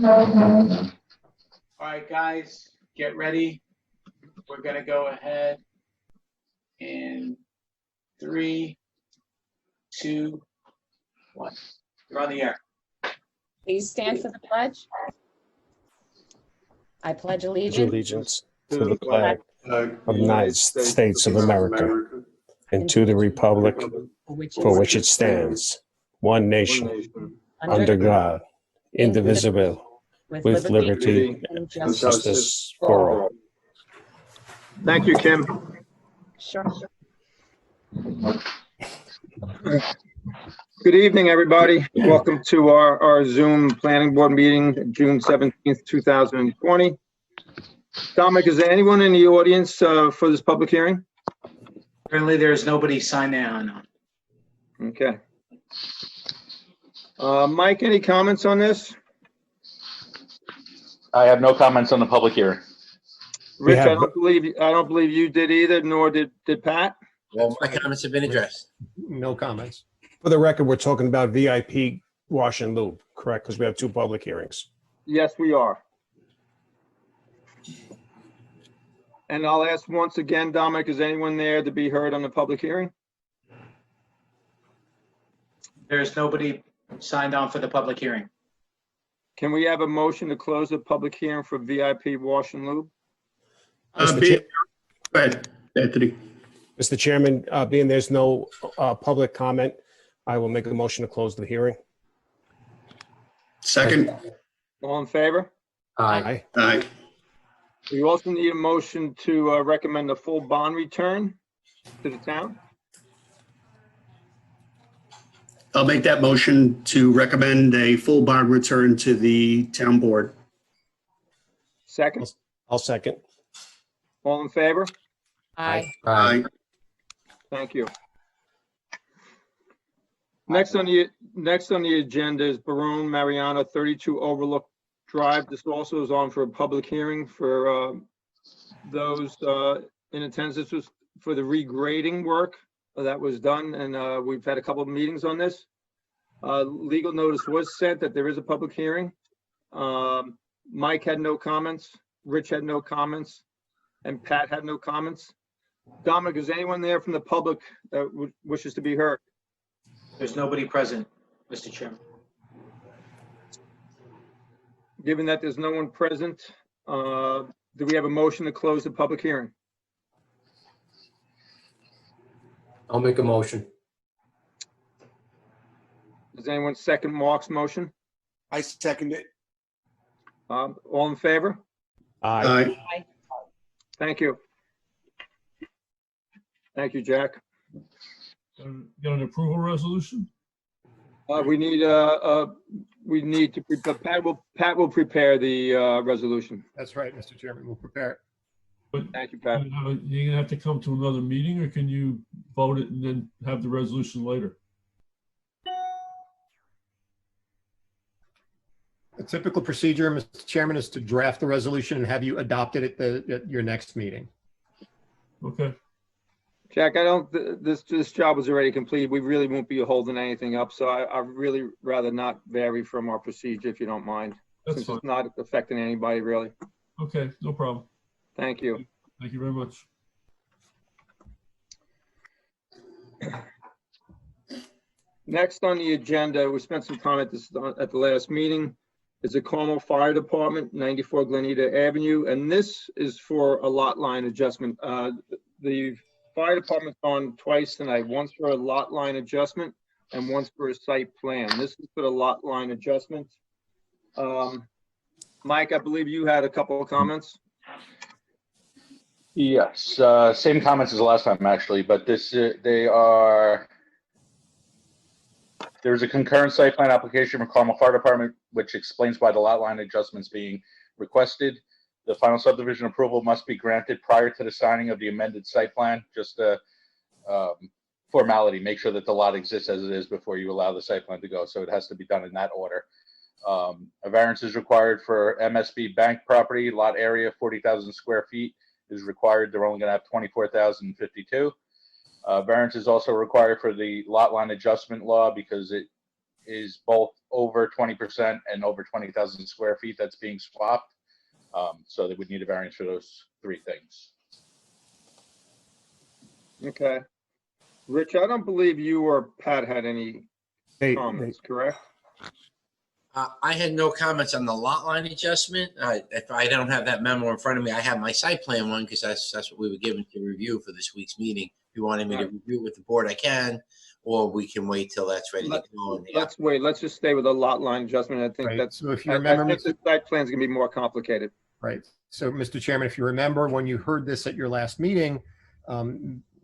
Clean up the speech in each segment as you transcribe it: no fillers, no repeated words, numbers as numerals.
All right, guys, get ready. We're gonna go ahead in 3, 2, 1. You're on the air. Please stand for the pledge. I pledge allegiance Allegiance to the flag of the United States of America and to the republic for which it stands, one nation, under God, indivisible, with liberty and and justice for all. Thank you, Kim. Sure. Good evening, everybody. Welcome to our Zoom Planning Board meeting, June 17th, 2020. Dominic, is there anyone in the audience for this public hearing? Currently, there is nobody signed on. Okay. Mike, any comments on this? I have no comments on the public hearing. Rich, have- I don't believe you did either, nor did Pat. All my comments have been addressed. No comments. For the record, we're talking about VIP wash and lube, correct? Because we have two public hearings. Yes, we are. And I'll ask once again, Dominic, is anyone there to be heard on the public hearing? There's nobody signed on for the public hearing. Can we have a motion to close the public hearing for VIP wash and lube? Mr. Go ahead, Anthony. Mr. Chairman, being there's no public comment, I will make a motion to close the hearing. Second. All in favor? Aye. Aye. We also need a motion to recommend a full bond return to the town. I'll make that motion to recommend a full bond return to the town board. Second, I'll second. all in favor? Aye. Aye. Thank you. Next on the agenda is Barone Mariana, 32 Overlook Drive. This also is on for a public hearing for those in attendance. This was for the regrading work that was done, and we've had a couple of meetings on this. Legal notice was sent that there is a public hearing. Mike had no comments, Rich had no comments, and Pat had no comments. Dominic, is anyone there from the public that wishes to be heard? There's nobody present, Mr. Chairman. Given that there's no one present, do we have a motion to close the public hearing? I'll make a motion. Does anyone second Mark's motion? I second it. All in favor? Aye. Aye. Thank you. Thank you, Jack. Got an approval resolution? We need to, Pat will prepare the resolution. That's right, Mr. Chairman. We'll prepare. But Thank you, Pat. you're gonna have to come to another meeting, or can you vote it and then have the resolution later? The typical procedure, Mr. Chairman, is to draft the resolution and have you adopt it at your next meeting. Okay, Jack, this job was already completed. We really won't be holding anything up, so I'd really rather not vary from our procedure if you don't mind. that's Since fine. it's not affecting anybody really. Okay, no problem. Thank you. Thank you very much. Next on the agenda, we spent some time at the last meeting, is the Carmel Fire Department, 94 Glenita Avenue, and this is for a lot line adjustment. The fire department's on twice tonight, once for a lot line adjustment and once for a site plan. This is for the lot line adjustment. Mike, I believe you had a couple of comments. Yes, same comments as the last time, actually, but there's a concurrent site plan application from Carmel Fire Department, which explains why the lot line adjustments being requested. The final subdivision approval must be granted prior to the signing of the amended site plan, just a formality, make sure that the lot exists as it is before you allow the site plan to go. So it has to be done in that order. A variance is required for MSB Bank property, lot area 40,000 square feet is required. They're only going to have 24,052. Variance is also required for the lot line adjustment law because it is both over 20% and over 20,000 square feet that's being swapped. So they would need a variance for those three things. Okay. Rich, I don't believe you or Pat had any comments, correct? I had no comments on the lot line adjustment. If I don't have that memo in front of me, I have my site plan one because that's what we were given to review for this week's meeting. If you wanted me to review with the board, I can, or we can wait till that's ready to go. Let's wait. Let's just stay with the lot line adjustment. I think Right. that's, So if you I remember, think the site plan's gonna be more complicated. right. So, Mr. Chairman, if you remember, when you heard this at your last meeting,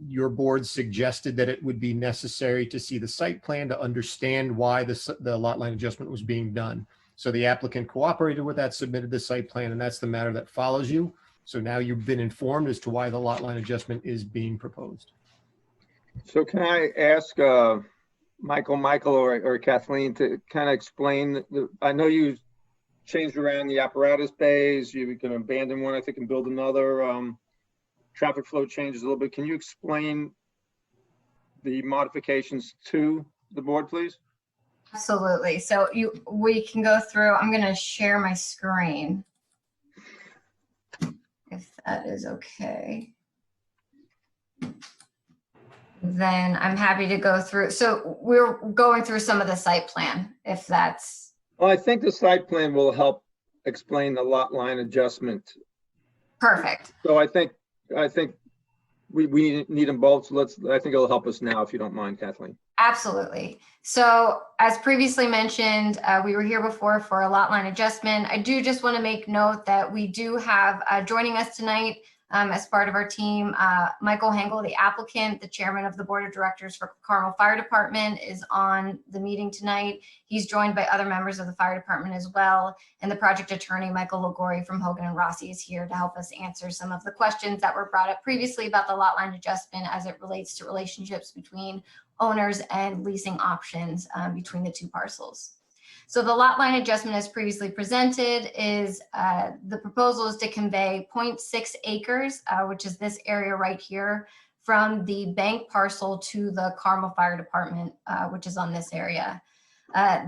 your board suggested that it would be necessary to see the site plan to understand why the lot line adjustment was being done. So the applicant cooperated with that, submitted the site plan, and that's the matter that follows you. So now you've been informed as to why the lot line adjustment is being proposed. So can I ask Michael or Kathleen to kind of explain, I know you changed around the apparatus bays, you can abandon one, I think, and build another. Traffic flow changes a little bit. Can you explain the modifications to the board, please? Absolutely. So we can go through, I'm going to share my screen, if that is okay. Then I'm happy to go through. So we're going through some of the site plan, if that's. Well, I think the site plan will help explain the lot line adjustment. Perfect. So I think we need them both. So I think it'll help us now, if you don't mind, Kathleen. Absolutely. So as previously mentioned, we were here before for a lot line adjustment. I do just want to make note that we do have joining us tonight as part of our team, Michael Hengel, the applicant, the chairman of the board of directors for Carmel Fire Department, is on the meeting tonight. He's joined by other members of the fire department as well. And the project attorney, Michael Logori from Hogan and Rossi, is here to help us answer some of the questions that were brought up previously about the lot line adjustment as it relates to relationships between owners and leasing options between the two parcels. So the lot line adjustment as previously presented is the proposal is to convey 0.6 acres, which is this area right here, from the bank parcel to the Carmel Fire Department, which is on this area.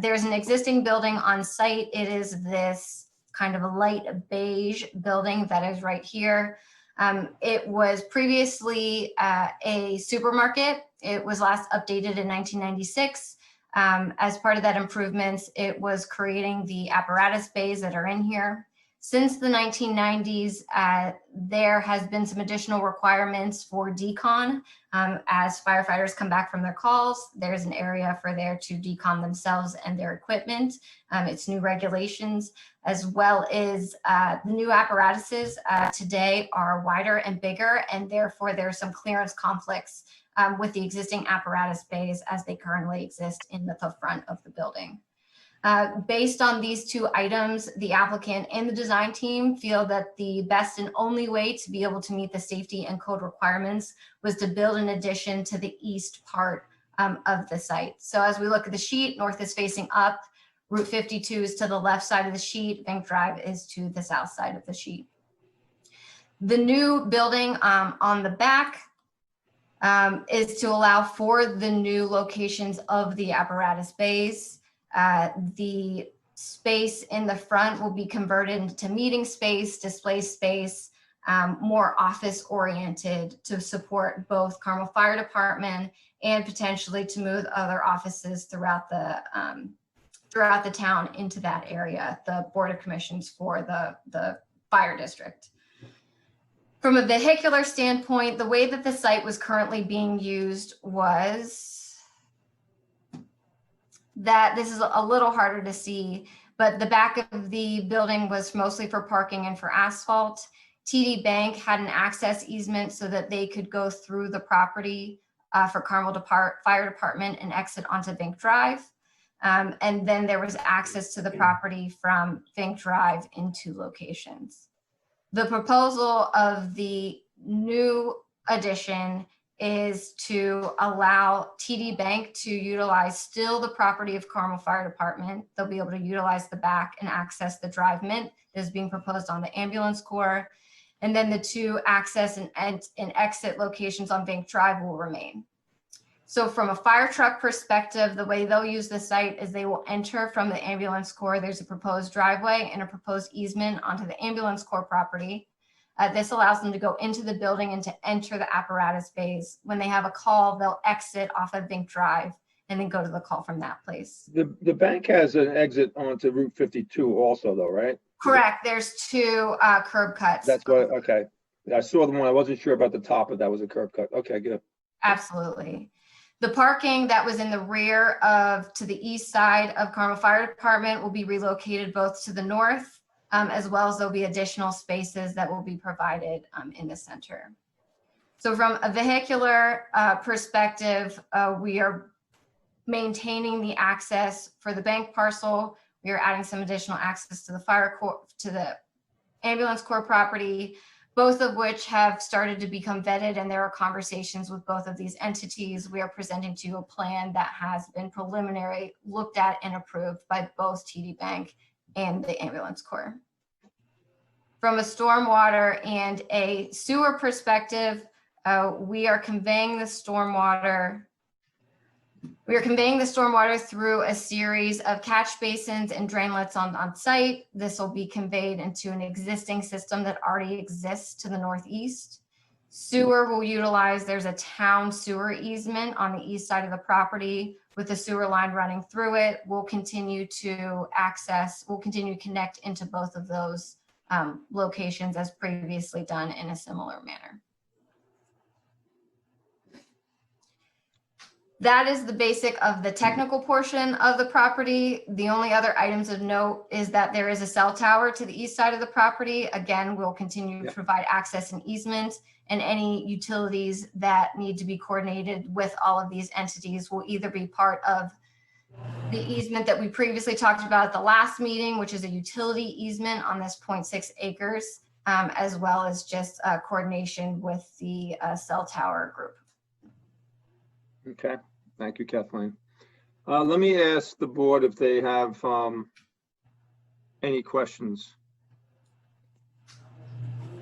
There's an existing building on site. It is this kind of a light beige building that is right here. It was previously a supermarket. It was last updated in 1996. As part of that improvements, it was creating the apparatus bays that are in here. Since the 1990s, there has been some additional requirements for decon. As firefighters come back from their calls, there's an area for there to decon themselves and their equipment. It's new regulations, as well as the new apparatuses today are wider and bigger, and therefore there's some clearance conflicts with the existing apparatus bays as they currently exist in the front of the building. Based on these two items, the applicant and the design team feel that the best and only way to be able to meet the safety and code requirements was to build an addition to the east part of the site. So as we look at the sheet, north is facing up, Route 52 is to the left side of the sheet, Bank Drive is to the south side of the sheet. The new building on the back is to allow for the new locations of the apparatus bays. The space in the front will be converted into meeting space, display space, more office oriented to support both Carmel Fire Department and potentially to move other offices throughout the town into that area, the Board of Commissions for the fire district. From a vehicular standpoint, the way that the site was currently being used was that this is a little harder to see, but the back of the building was mostly for parking and for asphalt. TD Bank had an access easement so that they could go through the property for Carmel Fire Department and exit onto Bank Drive. And then there was access to the property from Bank Drive in two locations. The proposal of the new addition is to allow TD Bank to utilize still the property of Carmel Fire Department. They'll be able to utilize the back and access the Drive Mint that is being proposed on the ambulance corps. And then the two access and exit locations on Bank Drive will remain. So from a fire truck perspective, the way they'll use the site is they will enter from the ambulance corps. There's a proposed driveway and a proposed easement onto the ambulance corps property. This allows them to go into the building and to enter the apparatus bays. When they have a call, they'll exit off of Vink Drive and then go to the call from that place. The bank has an exit onto Route 52 also though, right? Correct. There's two curb cuts. That's what, okay. I saw the one, I wasn't sure about the top, but that was a curb cut. Okay, good. Absolutely. The parking that was in the rear to the east side of Carmel Fire Department will be relocated both to the north, as well as there'll be additional spaces that will be provided in the center. So from a vehicular perspective, we are maintaining the access for the bank parcel. We are adding some additional access to the fire corps, to the ambulance corps property, both of which have started to become vetted, and there are conversations with both of these entities. We are presenting to you a plan that has been preliminary looked at and approved by both TD Bank and the ambulance corps. From a stormwater and a sewer perspective, we are conveying the stormwater through a series of catch basins and drainlets on site. This will be conveyed into an existing system that already exists to the northeast. Sewer will utilize, there's a town sewer easement on the east side of the property with the sewer line running through it. We'll continue to connect into both of those locations as previously done in a similar manner. That is the basic of the technical portion of the property. The only other items of note is that there is a cell tower to the east side of the property. Again, we'll continue to provide access and easement, and any utilities that need to be coordinated with all of these entities will either be part of the easement that we previously talked about at the last meeting, which is a utility easement on this 0.6 acres, as well as just coordination with the cell tower group. Okay, thank you, Kathleen. Let me ask the board if they have any questions.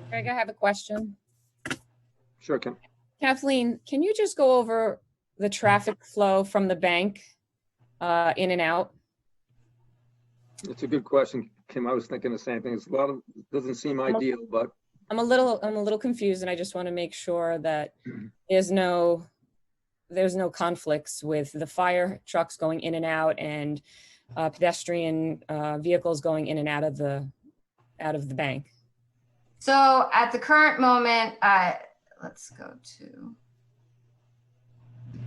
Greg, I have a question. Sure, Kim. Kathleen, can you just go over the traffic flow from the bank in and out? It's a good question, Kim. I was thinking the same thing. It's doesn't seem ideal, but I'm a little confused, and I just want to make sure that there's no conflicts with the fire trucks going in and out and pedestrian vehicles going in and out of the bank. So at the current moment, let's go to.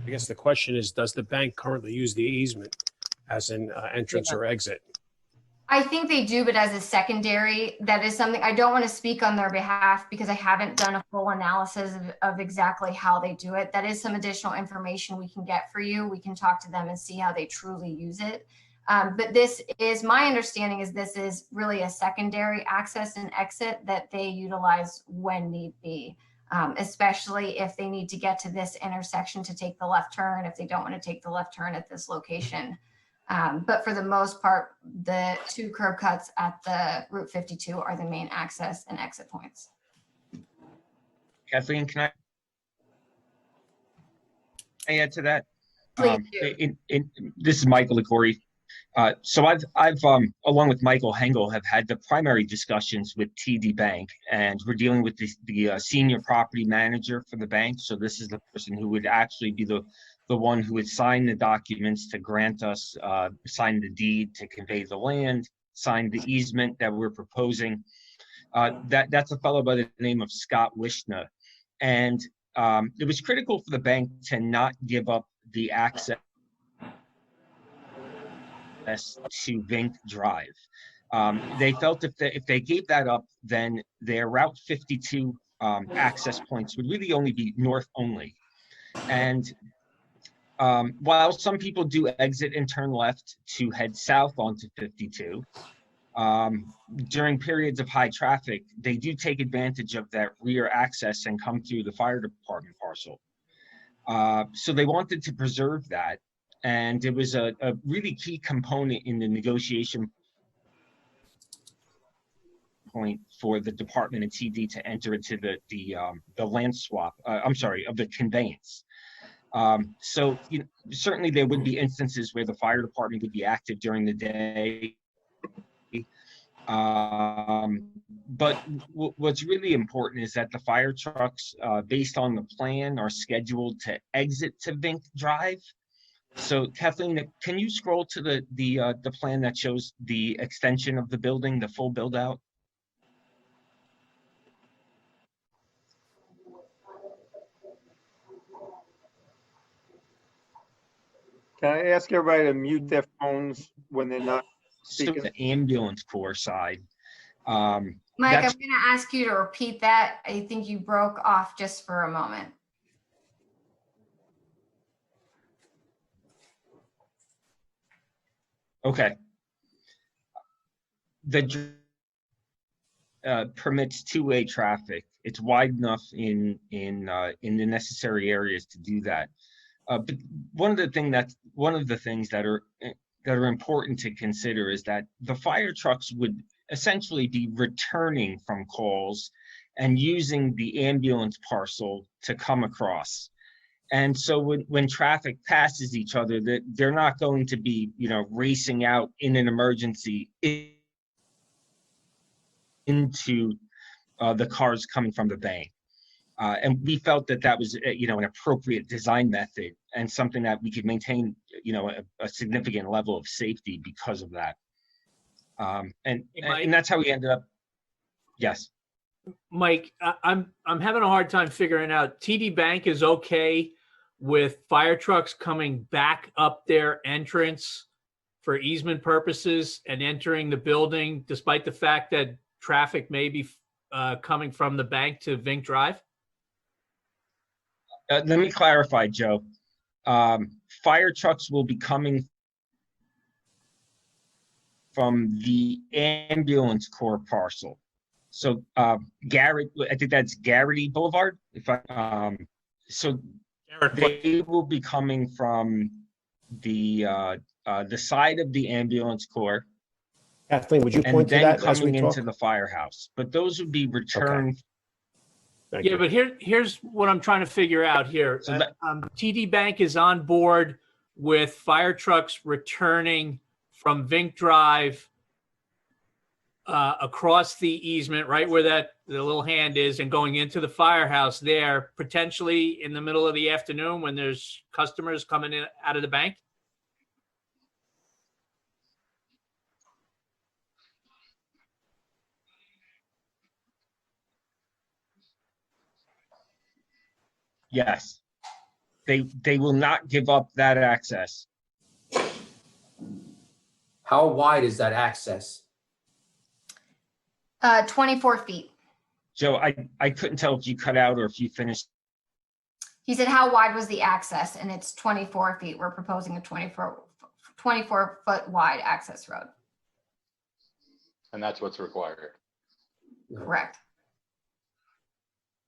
I guess the question is, does the bank currently use the easement as an entrance or exit? I think they do, but as a secondary, that is something I don't want to speak on their behalf because I haven't done a full analysis of exactly how they do it. That is some additional information we can get for you. We can talk to them and see how they truly use it. But this is, my understanding is this is really a secondary access and exit that they utilize when need be, especially if they need to get to this intersection to take the left turn, if they don't want to take the left turn at this location. But for the most part, the two curb cuts at the Route 52 are the main access and exit points. Kathleen, can I add to that? Please do. This is Michael Licori. So I've along with Michael Hengel, have had the primary discussions with TD Bank, and we're dealing with the senior property manager for the bank. So this is the person who would actually be the one who would sign the documents to grant us, sign the deed to convey the land, sign the easement that we're proposing. That's a fellow by the name of Scott Wishna. And it was critical for the bank to not give up the access to Vink Drive. They felt if they gave that up, then their Route 52 access points would really only be north only. And while some people do exit and turn left to head south onto 52, during periods of high traffic, they do take advantage of that rear access and come through the fire department parcel. So they wanted to preserve that. And it was a really key component in the negotiation point for the department and TD to enter into the land swap, of the conveyance. So certainly there would be instances where the fire department would be active during the day. But what's really important is that the fire trucks, based on the plan, are scheduled to exit to Vink Drive. So Kathleen, can you scroll to the plan that shows the extension of the building, the full build out? Can I ask everybody to mute their phones when they're not So speaking? the ambulance corps side. Mike, I'm That's- going to ask you to repeat that. I think you broke off just for a moment. Okay. The permits two-way traffic. It's wide enough in the necessary areas to do that. But one of the things that are important to consider is that the fire trucks would essentially be returning from calls and using the ambulance parcel to come across. And so when traffic passes each other, they're not going to be, racing out in an emergency into the cars coming from the bank. And we felt that was, an appropriate design method and something that we could maintain, a significant level of safety because of that. And that's how we ended up. Yes. Mike, I'm having a hard time figuring out. TD Bank is okay with fire trucks coming back up their entrance for easement purposes and entering the building, despite the fact that traffic may be coming from the bank to Vink Drive? Let me clarify, Joe. Fire trucks will be coming from the ambulance corps parcel. So Garrett, I think that's Garrity Boulevard. So they will be coming from the side of the ambulance corps. Kathleen, would you And point to then that as we coming talk? into the firehouse. But those would be returned. Thank Yeah, you. but here's what I'm trying to figure out here. So that- TD Bank is on board with fire trucks returning from Vink Drive across the easement, right where the little hand is, and going into the firehouse there, potentially in the middle of the afternoon when there's customers coming in out of the bank? Yes. They will not give up that access. How wide is that access? 24 feet. Joe, I couldn't tell if you cut out or if you finished. He said, how wide was the access? And it's 24 feet. We're proposing a 24-foot wide access road. And that's what's required. Correct.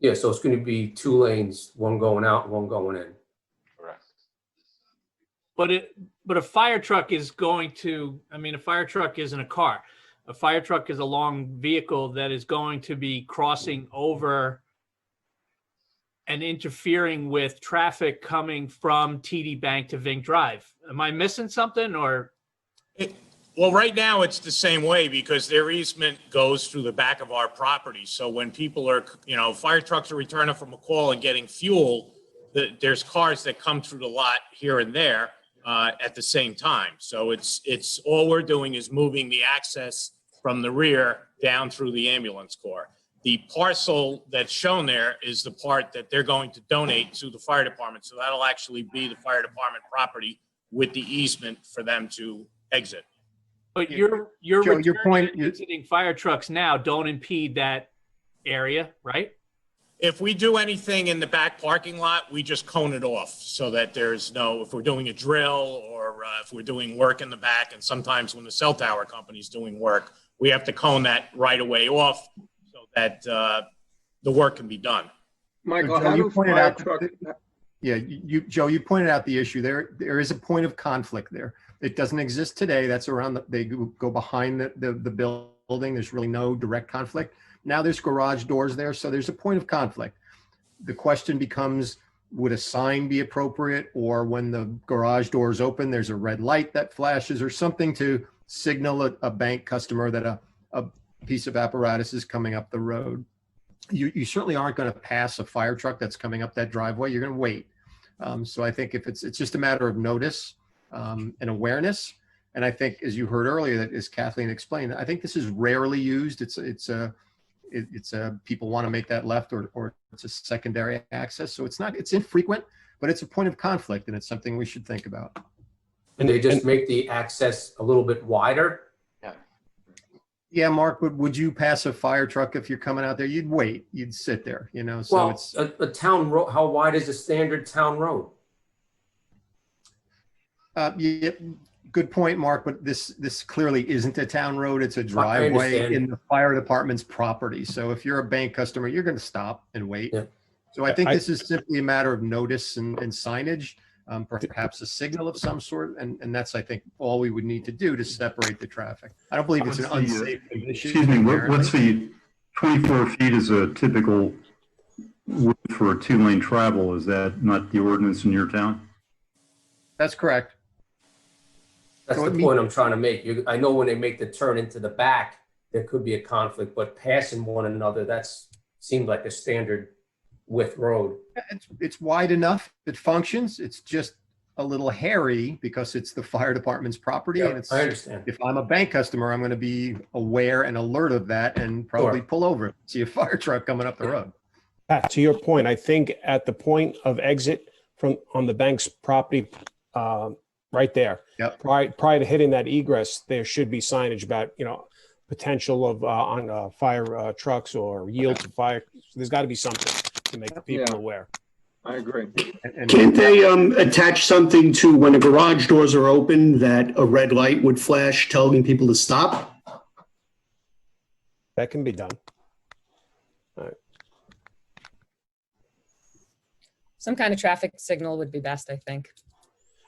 Yeah, so it's going to be 2 lanes, one going out, one going in. Correct. But a fire truck is going to, a fire truck isn't a car. A fire truck is a long vehicle that is going to be crossing over and interfering with traffic coming from TD Bank to Vink Drive. Am I missing something, or? Well, right now it's the same way because their easement goes through the back of our property. So when people are, fire trucks are returning from a call and getting fuel, there's cars that come through the lot here and there at the same time. So it's all we're doing is moving the access from the rear down through the ambulance corps. The parcel that's shown there is the part that they're going to donate to the fire department. So that'll actually be the fire department property with the easement for them to exit. But your Joe, your return point- and exiting fire trucks now don't impede that area, right? If we do anything in the back parking lot, we just cone it off so that there's no, if we're doing a drill or if we're doing work in the back, and sometimes when the cell tower company's doing work, we have to cone that right away off so that the work can be done. Michael, So Joe, how you do pointed fire out truck, Yeah, Joe, you pointed out the issue. There is a point of conflict there. It doesn't exist today. That's around, they go behind the building. There's really no direct conflict. Now there's garage doors there, so there's a point of conflict. The question becomes, would a sign be appropriate? Or when the garage doors open, there's a red light that flashes or something to signal a bank customer that a piece of apparatus is coming up the road. You certainly aren't going to pass a fire truck that's coming up that driveway. You're going to wait. So I think if it's just a matter of notice and awareness. And I think, as you heard earlier, that as Kathleen explained, I think this is rarely used. It's people want to make that left or it's a secondary access. So it's infrequent, but it's a point of conflict, and it's something we should think about. And they just make the access a little bit wider? Yeah, Mark, would you pass a fire truck if you're coming out there? You'd wait, you'd sit there, you know, so Well, it's. a town road, how wide is a standard town road? Yeah, good point, Mark, but this clearly isn't a town road. It's a driveway understand. in the fire department's property. So if you're a bank customer, you're going to stop and wait. Yeah. So I think this is simply a matter of notice and signage, perhaps a signal of some sort. And that's, I think, all we would need to do to separate the traffic. I don't believe it's an unsafe condition. Excuse me, what's the 24 feet is a typical width for a 2-lane travel? Is that not the ordinance in your town? That's correct. That's So the point I'm trying to make. I know when they make the turn into the back, there could be a conflict, but passing one another, seemed like a standard width road. It's wide enough. It functions. It's just a little hairy because it's the fire department's property. Yeah, And it's, I understand. if I'm a bank customer, I'm going to be aware and alert of that and probably Sure. pull over, see a fire truck coming up the road. Pat, to your point, I think at the point of exit on the bank's property, right there. Yep. Prior to hitting that egress, there should be signage about, potential of on fire trucks or yield to fire. There's got to be something to make the people aware. I agree. Can't they attach something to when the garage doors are open that a red light would flash telling people to stop? That can be done. All right. Some kind of traffic signal would be best, I think.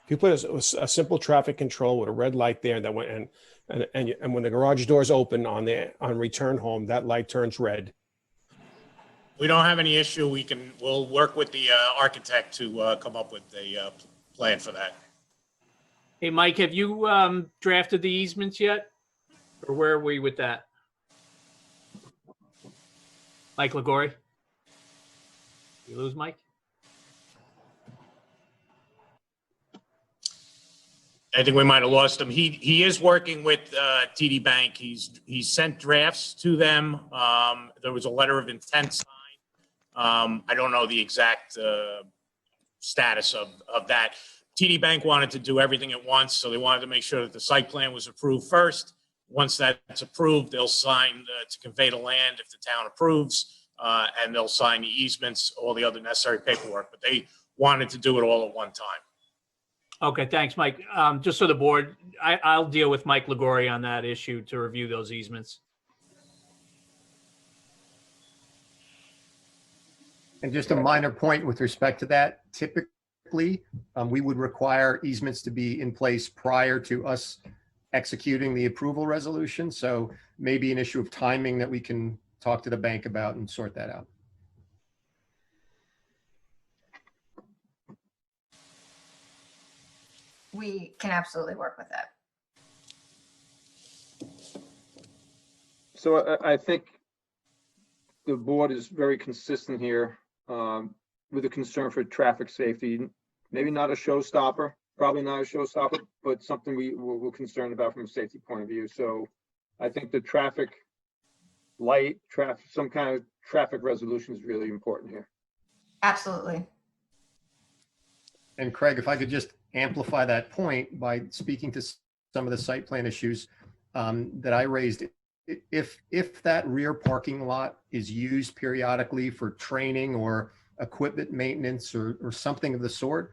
If you put a simple traffic control with a red light there that went and when the garage doors open on return home, that light turns red. We don't have any issue. We'll work with the architect to come up with a plan for that. Hey, Mike, have you drafted the easements yet? Or where are we with that? Mike Liguori? You lose Mike? I think we might have lost him. He is working with TD Bank. He's sent drafts to them. There was a letter of intent signed. I don't know the exact status of that. TD Bank wanted to do everything at once, so they wanted to make sure that the site plan was approved first. Once that's approved, they'll sign to convey the land if the town approves, and they'll sign the easements, all the other necessary paperwork. But they wanted to do it all at one time. Okay, thanks, Mike. Just so the board, I'll deal with Mike Liguori on that issue to review those easements. And just a minor point with respect to that, typically, we would require easements to be in place prior to us executing the approval resolution. So maybe an issue of timing that we can talk to the bank about and sort that out. We can absolutely work with that. So I think the board is very consistent here with a concern for traffic safety. Maybe not a showstopper, probably not a showstopper, but something we're concerned about from a safety point of view. So I think the traffic light, some kind of traffic resolution is really important here. Absolutely. And Craig, if I could just amplify that point by speaking to some of the site plan issues that I raised. If that rear parking lot is used periodically for training or equipment maintenance or something of the sort,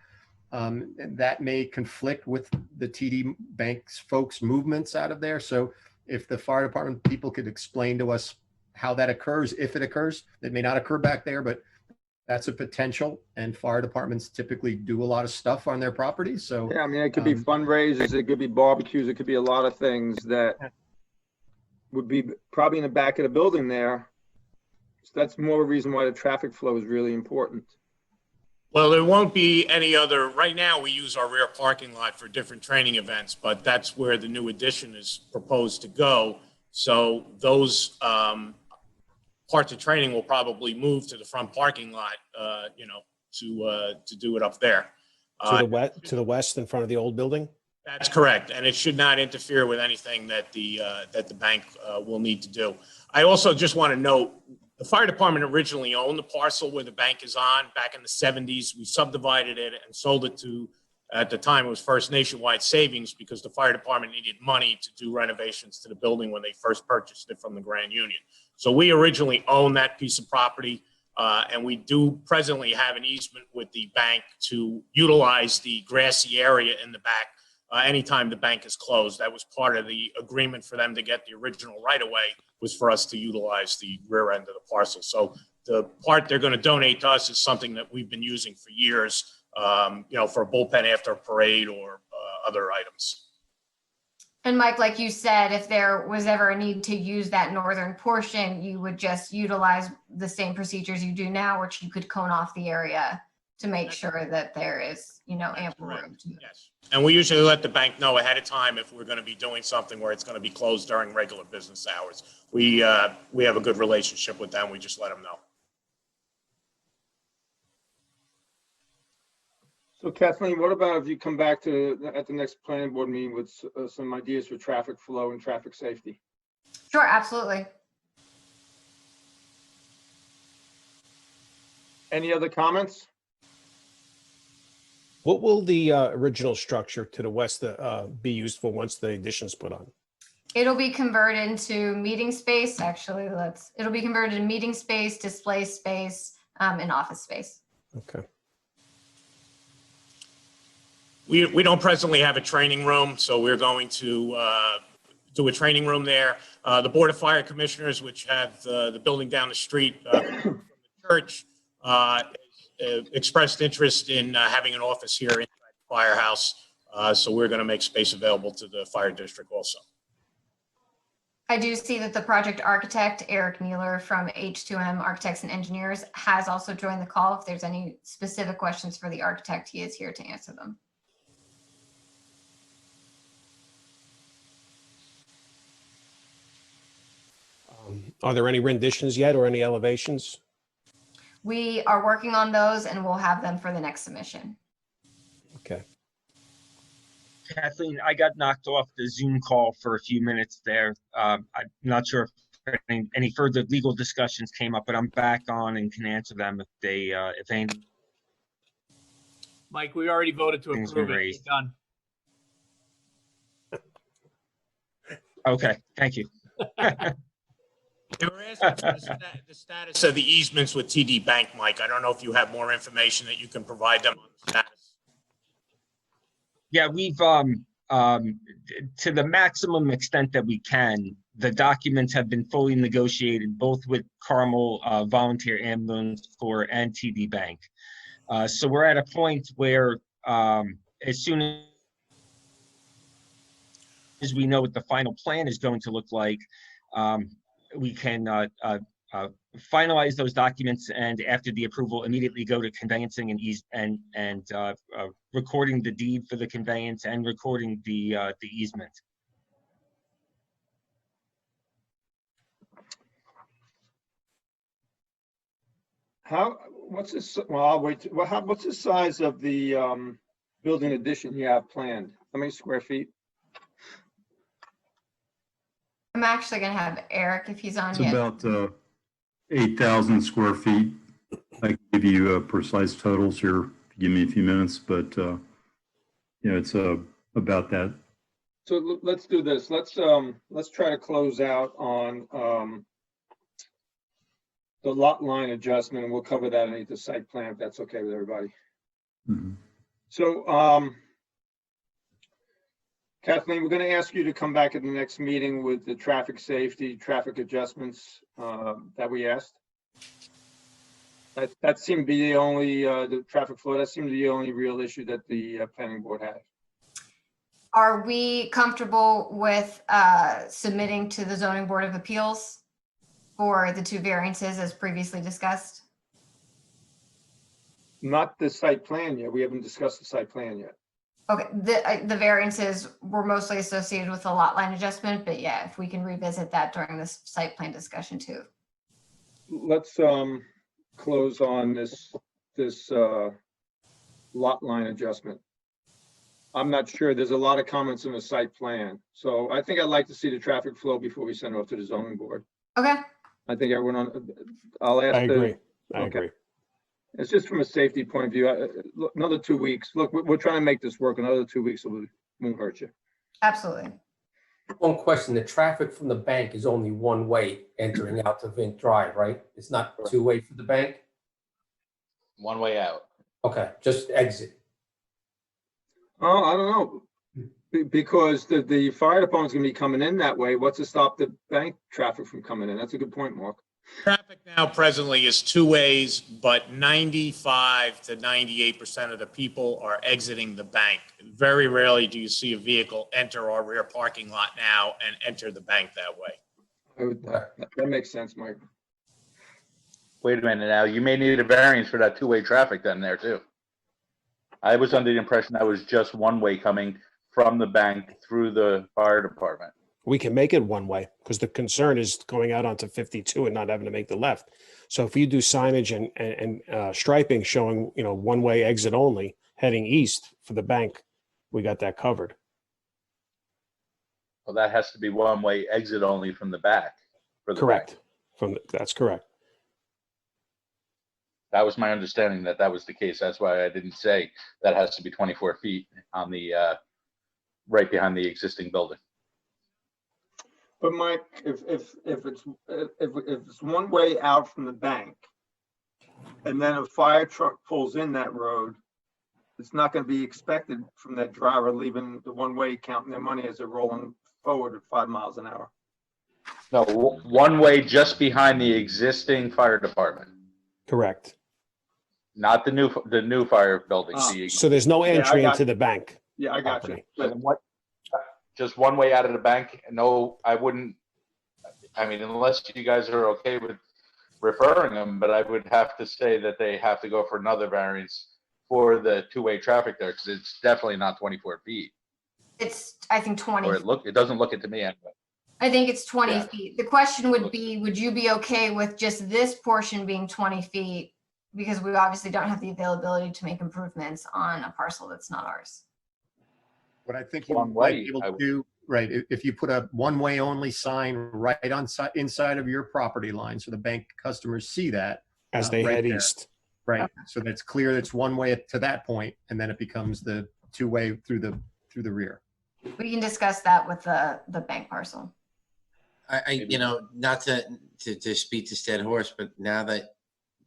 that may conflict with the TD Bank's folks' movements out of there. So if the fire department people could explain to us how that occurs, if it occurs, it may not occur back there, but that's a potential, and fire departments typically do a lot of stuff on their properties. So yeah, I mean, it could be fundraisers, it could be barbecues, it could be a lot of things that would be probably in the back of the building there. So that's more a reason why the traffic flow is really important. Well, there won't be any other, right now, we use our rear parking lot for different training events, but that's where the new addition is proposed to go. So those parts of training will probably move to the front parking lot, to do it up there. To the west in front of the old building? That's correct, and it should not interfere with anything that the bank will need to do. I also just want to note, the fire department originally owned the parcel where the bank is on back in the 70s. We subdivided it and sold it to, at the time, it was First Nationwide Savings, because the fire department needed money to do renovations to the building when they first purchased it from the Grand Union. So we originally owned that piece of property, and we do presently have an easement with the bank to utilize the grassy area in the back anytime the bank is closed. That was part of the agreement for them to get the original right-of-way, was for us to utilize the rear end of the parcel. So the part they're going to donate to us is something that we've been using for years, for a bullpen after a parade or other items. And Mike, like you said, if there was ever a need to use that northern portion, you would just utilize the same procedures you do now, which you could cone off the area to make sure that there is, ample room to. Yes. And we usually let the bank know ahead of time if we're going to be doing something where it's going to be closed during regular business hours. We have a good relationship with them. We just let them know. So Kathleen, what about if you come back at the next planning board meeting with some ideas for traffic flow and traffic safety? Sure, absolutely. Any other comments? What will the original structure to the west be used for once the addition's put on? It'll be converted into meeting space. Actually, it'll be converted to meeting space, display space, and office space. Okay. We don't presently have a training room, so we're going to do a training room there. The Board of Fire Commissioners, which have the building down the street from the church, expressed interest in having an office here inside the firehouse. So we're going to make space available to the fire district also. I do see that the project architect, Eric Mueller from H2M Architects and Engineers, has also joined the call. If there's any specific questions for the architect, he is here to answer them. Are there any renditions yet or any elevations? We are working on those and we'll have them for the next submission. Okay. Kathleen, I got knocked off the Zoom call for a few minutes there. I'm not sure if any further legal discussions came up, but I'm back on and can answer them if any. Mike, we already voted to approve it. It's done. Okay, thank you. They were asking for the status of the easements with TD Bank, Mike. I don't know if you have more information that you can provide them on the status. Yeah, we've, to the maximum extent that we can, the documents have been fully negotiated, both with Carmel Volunteer Ambulance Corps and TD Bank. So we're at a point where as soon as we know what the final plan is going to look like, we can finalize those documents, and after the approval, immediately go to conveyancing and recording the deed for the conveyance and recording the easement. What's this? Well, I'll wait. What's the size of the building addition you have planned? How many square feet? I'm actually going to have Eric, if he's on It's yet. about 8,000 square feet. I can give you precise totals here. Give me a few minutes, but it's about that. So let's do this. Let's try to close out on the lot line adjustment, and we'll cover that underneath the site plan if that's okay with everybody. Mm-hmm. So Kathleen, we're going to ask you to come back at the next meeting with the traffic safety, traffic adjustments that we asked. That seemed to be the only, the traffic flow, that seemed to be the only real issue that the planning board had. Are we comfortable with submitting to the Zoning Board of Appeals for the two variances as previously discussed? Not the site plan yet. We haven't discussed the site plan yet. Okay, the variances were mostly associated with the lot line adjustment, but yeah, if we can revisit that during this site plan discussion too. Let's close on this lot line adjustment. I'm not sure. There's a lot of comments in the site plan. So I think I'd like to see the traffic flow before we send it off to the zoning board. Okay, I think everyone I'll ask. I agree. I Okay. agree. It's just from a safety point of view. Look, another 2 weeks. Look, we're trying to make this work. Another 2 weeks won't hurt you. absolutely. One question, the traffic from the bank is only one way entering out to Vink Drive, right? It's not two-way for the bank? One way out. Okay, just exit. Oh, I don't know. Because the fire department's gonna be coming in that way. What's to stop the bank traffic from coming in? That's a good point, Mark. Traffic now presently is two ways, but 95 to 98% of the people are exiting the bank. Very rarely do you see a vehicle enter our rear parking lot now and enter the bank that way. That makes sense, Mike. Wait a minute now, you may need a variance for that two-way traffic then there too. I was under the impression that was just one way coming from the bank through the fire department. We can make it one way because the concern is going out onto 52 and not having to make the left. So if you do signage and striping showing, one way exit only heading east for the bank, we got that covered. Well, that has to be one way exit only from the back. For the Correct. bank. That's correct. That was my understanding that was the case. That's why I didn't say that has to be 24 feet on the, right behind the existing building. But Mike, if it's one way out from the bank and then a fire truck pulls in that road, it's not going to be expected from that driver leaving the one way, counting their money as they're rolling forward at 5 miles an hour. No, one way just behind the existing fire department, Correct. not the new fire building. So there's no entry into the bank. Yeah, I got property. you. And what, just one way out of the bank? No, I wouldn't. I mean, unless you guys are okay with referring them, but I would have to say that they have to go for another variance for the two-way traffic there, because it's definitely not 24 feet. It's, I think 20. Or it doesn't look it to me anyway. I think it's 20 Yeah. feet. The question would be, would you be okay with just this portion being 20 feet? Because we obviously don't have the availability to make improvements on a parcel that's not ours. What I think you One might way, be able I to would- do, right, if you put a one-way only sign right inside of your property line, so the bank customers see that. As they right head there. east. Right, so that's clear, it's one way to that point, and then it becomes the two-way through the rear. We can discuss that with the bank parcel. Not to speak to dead horse, but now that,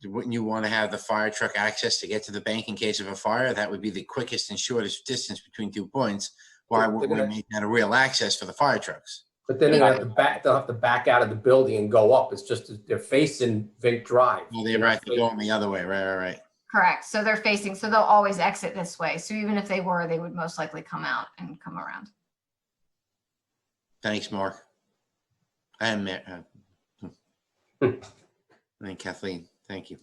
wouldn't you want to have the fire truck access to get to the bank in case of a fire? That would be the quickest and shortest distance between 2 points. Why wouldn't we make that a real access for the fire trucks? But then they'll have to back out of the building and go up. It's just, they're facing Vink Drive. Well, they're right, they're going the other way, right. Correct. So they're facing, so they'll always exit this way. So even if they were, they would most likely come out and come around. Thanks, Mark. And Kathleen, thank you.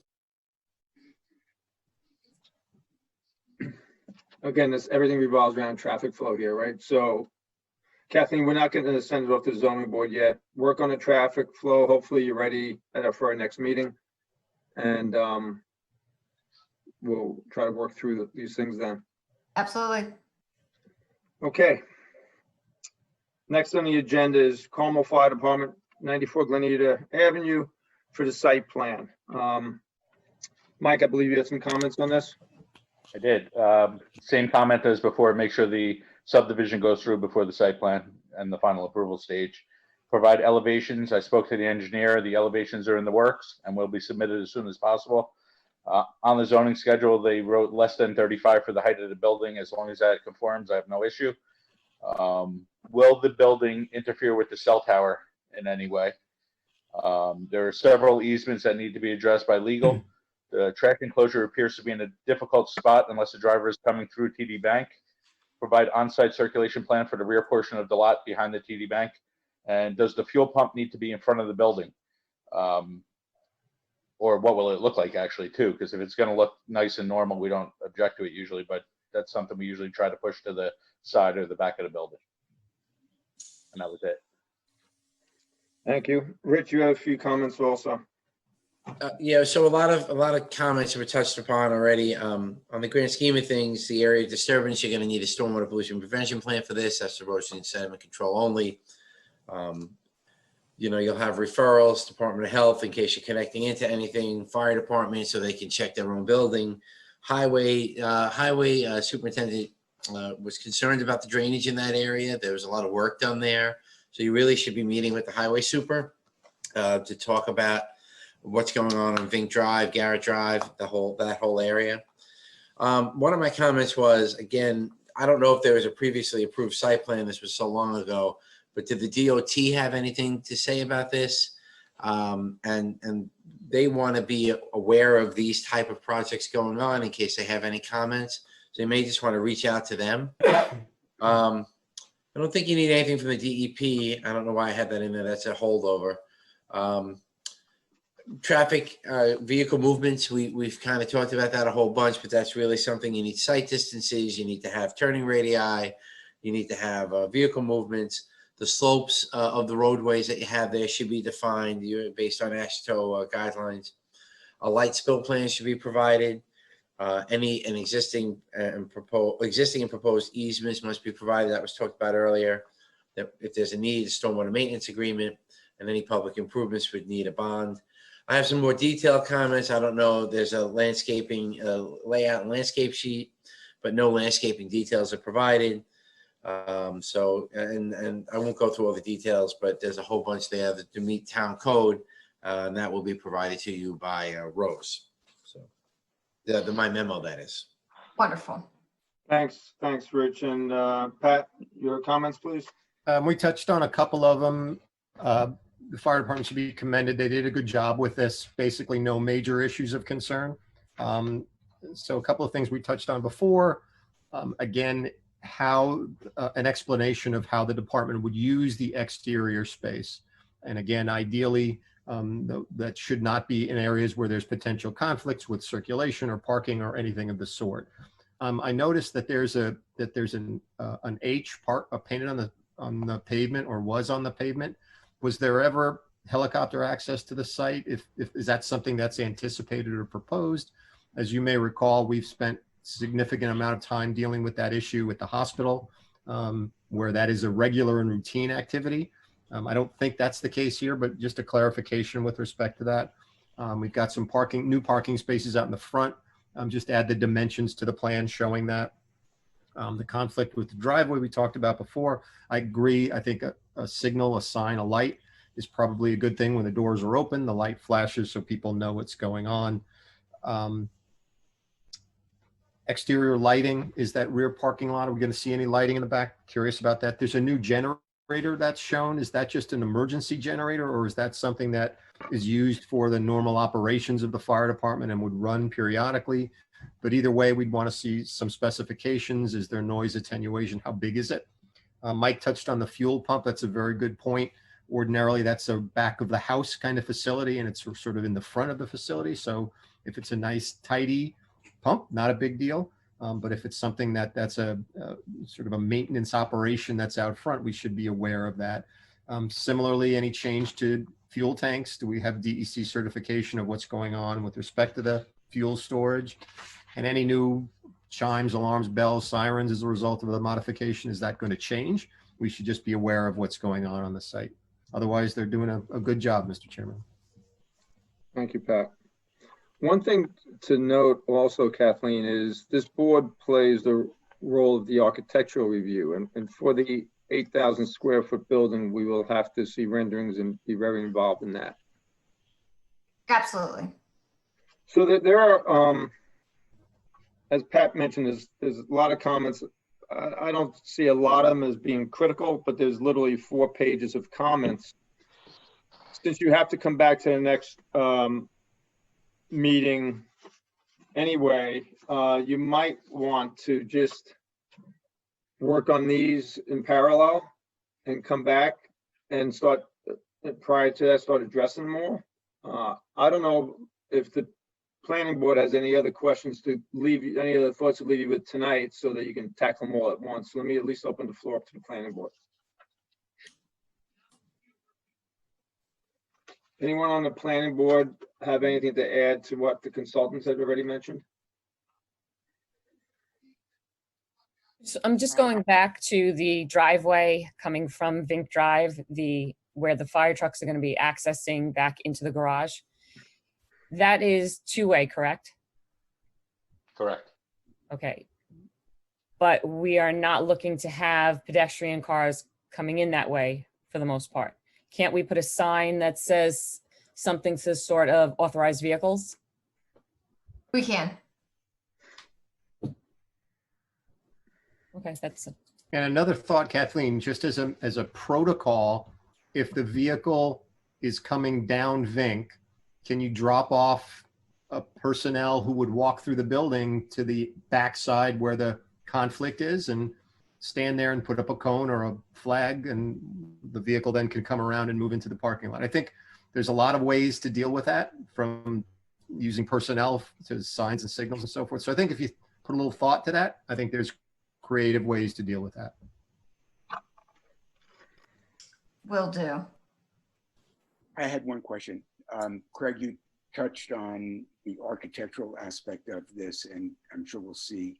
Again, everything revolves around traffic flow here, right? So Kathleen, we're not going to send it off to the zoning board yet. Work on the traffic flow. Hopefully you're ready for our next meeting. And we'll try to work through these things then. Absolutely. Okay. Next on the agenda is Carmel Fire Department, 94 Glenada Avenue for the site plan. Mike, I believe you had some comments on this? I did. Same comment as before, make sure the subdivision goes through before the site plan and the final approval stage. Provide elevations. I spoke to the engineer. The elevations are in the works and will be submitted as soon as possible. On the zoning schedule, they wrote less than 35 for the height of the building. As long as that conforms, I have no issue. Will the building interfere with the cell tower in any way? There are several easements that need to be addressed by legal. The track enclosure appears to be in a difficult spot unless the driver is coming through TD Bank. Provide on-site circulation plan for the rear portion of the lot behind the TD Bank. And does the fuel pump need to be in front of the building? Or what will it look like actually too? Because if it's gonna look nice and normal, we don't object to it usually, but that's something we usually try to push to the side or the back of the building. And that was it. Thank you. Rich, you have a few comments also. Yeah, so a lot of comments were touched upon already. On the grand scheme of things, the area of disturbance, you're going to need a stormwater pollution prevention plan for this. That's erosion and sediment control only. You know, you'll have referrals, Department of Health in case you're connecting into anything, fire department so they can check their own building. Highway superintendent was concerned about the drainage in that area. There was a lot of work done there. So you really should be meeting with the highway super to talk about what's going on Vink Drive, Garrett Drive, that whole area. One of my comments was, again, I don't know if there was a previously approved site plan. This was so long ago, but did the DOT have anything to say about this? And they want to be aware of these type of projects going on in case they have any comments. So you may just want to reach out to them. I don't think you need anything from the DEP. I don't know why I had that in there. That's a holdover. Traffic, vehicle movements, we've kind of talked about that a whole bunch, but that's really something you need sight distances, you need to have turning radii, you need to have vehicle movements. The slopes of the roadways that you have there should be defined based on AASHTO guidelines. A light spill plan should be provided. Existing and proposed easements must be provided. That was talked about earlier. That if there's a need, a stormwater maintenance agreement, and any public improvements would need a bond. I have some more detailed comments. I don't know. There's a landscaping layout and landscape sheet, but no landscaping details are provided. And I won't go through all the details, but there's a whole bunch there to meet town code, and that will be provided to you by Rose. So my memo, that is. Wonderful. Thanks, Rich. And Pat, your comments, please. We touched on a couple of them. The fire department should be commended. They did a good job with this. Basically, no major issues of concern. So a couple of things we touched on before. Again, how an explanation of how the department would use the exterior space. And again, ideally, that should not be in areas where there's potential conflicts with circulation or parking or anything of the sort. I noticed that there's an H part painted on the pavement, or was on the pavement. Was there ever helicopter access to the site? Is that something that's anticipated or proposed? As you may recall, we've spent significant amount of time dealing with that issue at the hospital, where that is a regular and routine activity. I don't think that's the case here, but just a clarification with respect to that. We've got some new parking spaces out in the front. Just add the dimensions to the plan showing that. The conflict with the driveway we talked about before, I agree. I think a signal, a sign, a light is probably a good thing. When the doors are open, the light flashes so people know what's going on. Exterior lighting, is that rear parking lot, are we going to see any lighting in the back? Curious about that. There's a new generator that's shown. Is that just an emergency generator, or is that something that is used for the normal operations of the fire department and would run periodically? But either way, we'd want to see some specifications. Is there noise attenuation? How big is it? Mike touched on the fuel pump. That's a very good point. Ordinarily, that's a back of the house kind of facility, and it's sort of in the front of the facility. So if it's a nice, tidy pump, not a big deal. But if it's something that's a sort of a maintenance operation that's out front, we should be aware of that. Similarly, any change to fuel tanks? Do we have DEC certification of what's going on with respect to the fuel storage? And any new chimes, alarms, bells, sirens as a result of the modification, is that going to change? We should just be aware of what's going on the site. Otherwise, they're doing a good job, Mr. Chairman. Thank you, Pat. One thing to note also, Kathleen, is this board plays the role of the architectural review. And for the 8,000 square foot building, we will have to see renderings and be very involved in that. Absolutely. So there are, as Pat mentioned, there's a lot of comments. I don't see a lot of them as being critical, but there's literally 4 pages of comments. Since you have to come back to the next meeting anyway, you might want to just work on these in parallel and come back and start, prior to that, start addressing more. I don't know if the planning board has any other questions to leave, any other thoughts to leave you with tonight so that you can tackle them all at once. Let me at least open the floor up to the planning board. Anyone on the planning board have anything to add to what the consultants had already mentioned? So I'm just going back to the driveway coming from Vink Drive, where the fire trucks are going to be accessing back into the garage. That is two-way, correct? Correct. Okay. But we are not looking to have pedestrian cars coming in that way for the most part. Can't we put a sign that says something to the sort of authorized vehicles? We can. Okay, that's And another thought, Kathleen, just as a protocol, if the vehicle is coming down Vink, can you drop off a personnel who would walk through the building to the backside where the conflict is and stand there and put up a cone or a flag, and the vehicle then can come around and move into the parking lot? I think there's a lot of ways to deal with that, from using personnel to signs and signals and so forth. So I think if you put a little thought to that, I think there's creative ways to deal with that. Will do. I had one question. Craig, you touched on the architectural aspect of this, and I'm sure we'll see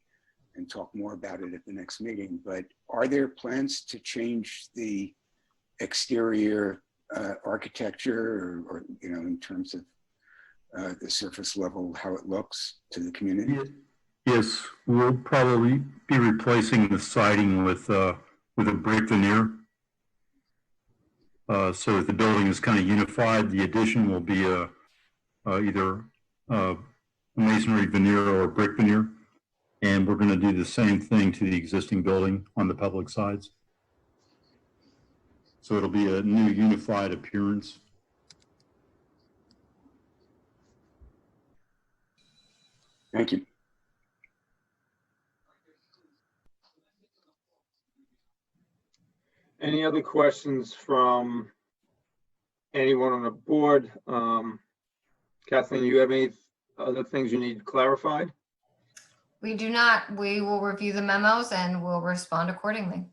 and talk more about it at the next meeting, but are there plans to change the exterior architecture or, you know, in terms of the surface level, how it looks to the community? Yes, we'll probably be replacing the siding with a brick veneer. So if the building is kind of unified, the addition will be either a masonry veneer or a brick veneer. And we're going to do the same thing to the existing building on the public sides. So it'll be a new unified appearance. Thank you. Any other questions from anyone on the board? Kathleen, you have any other things you need clarified? We do not. We will review the memos and we'll respond accordingly.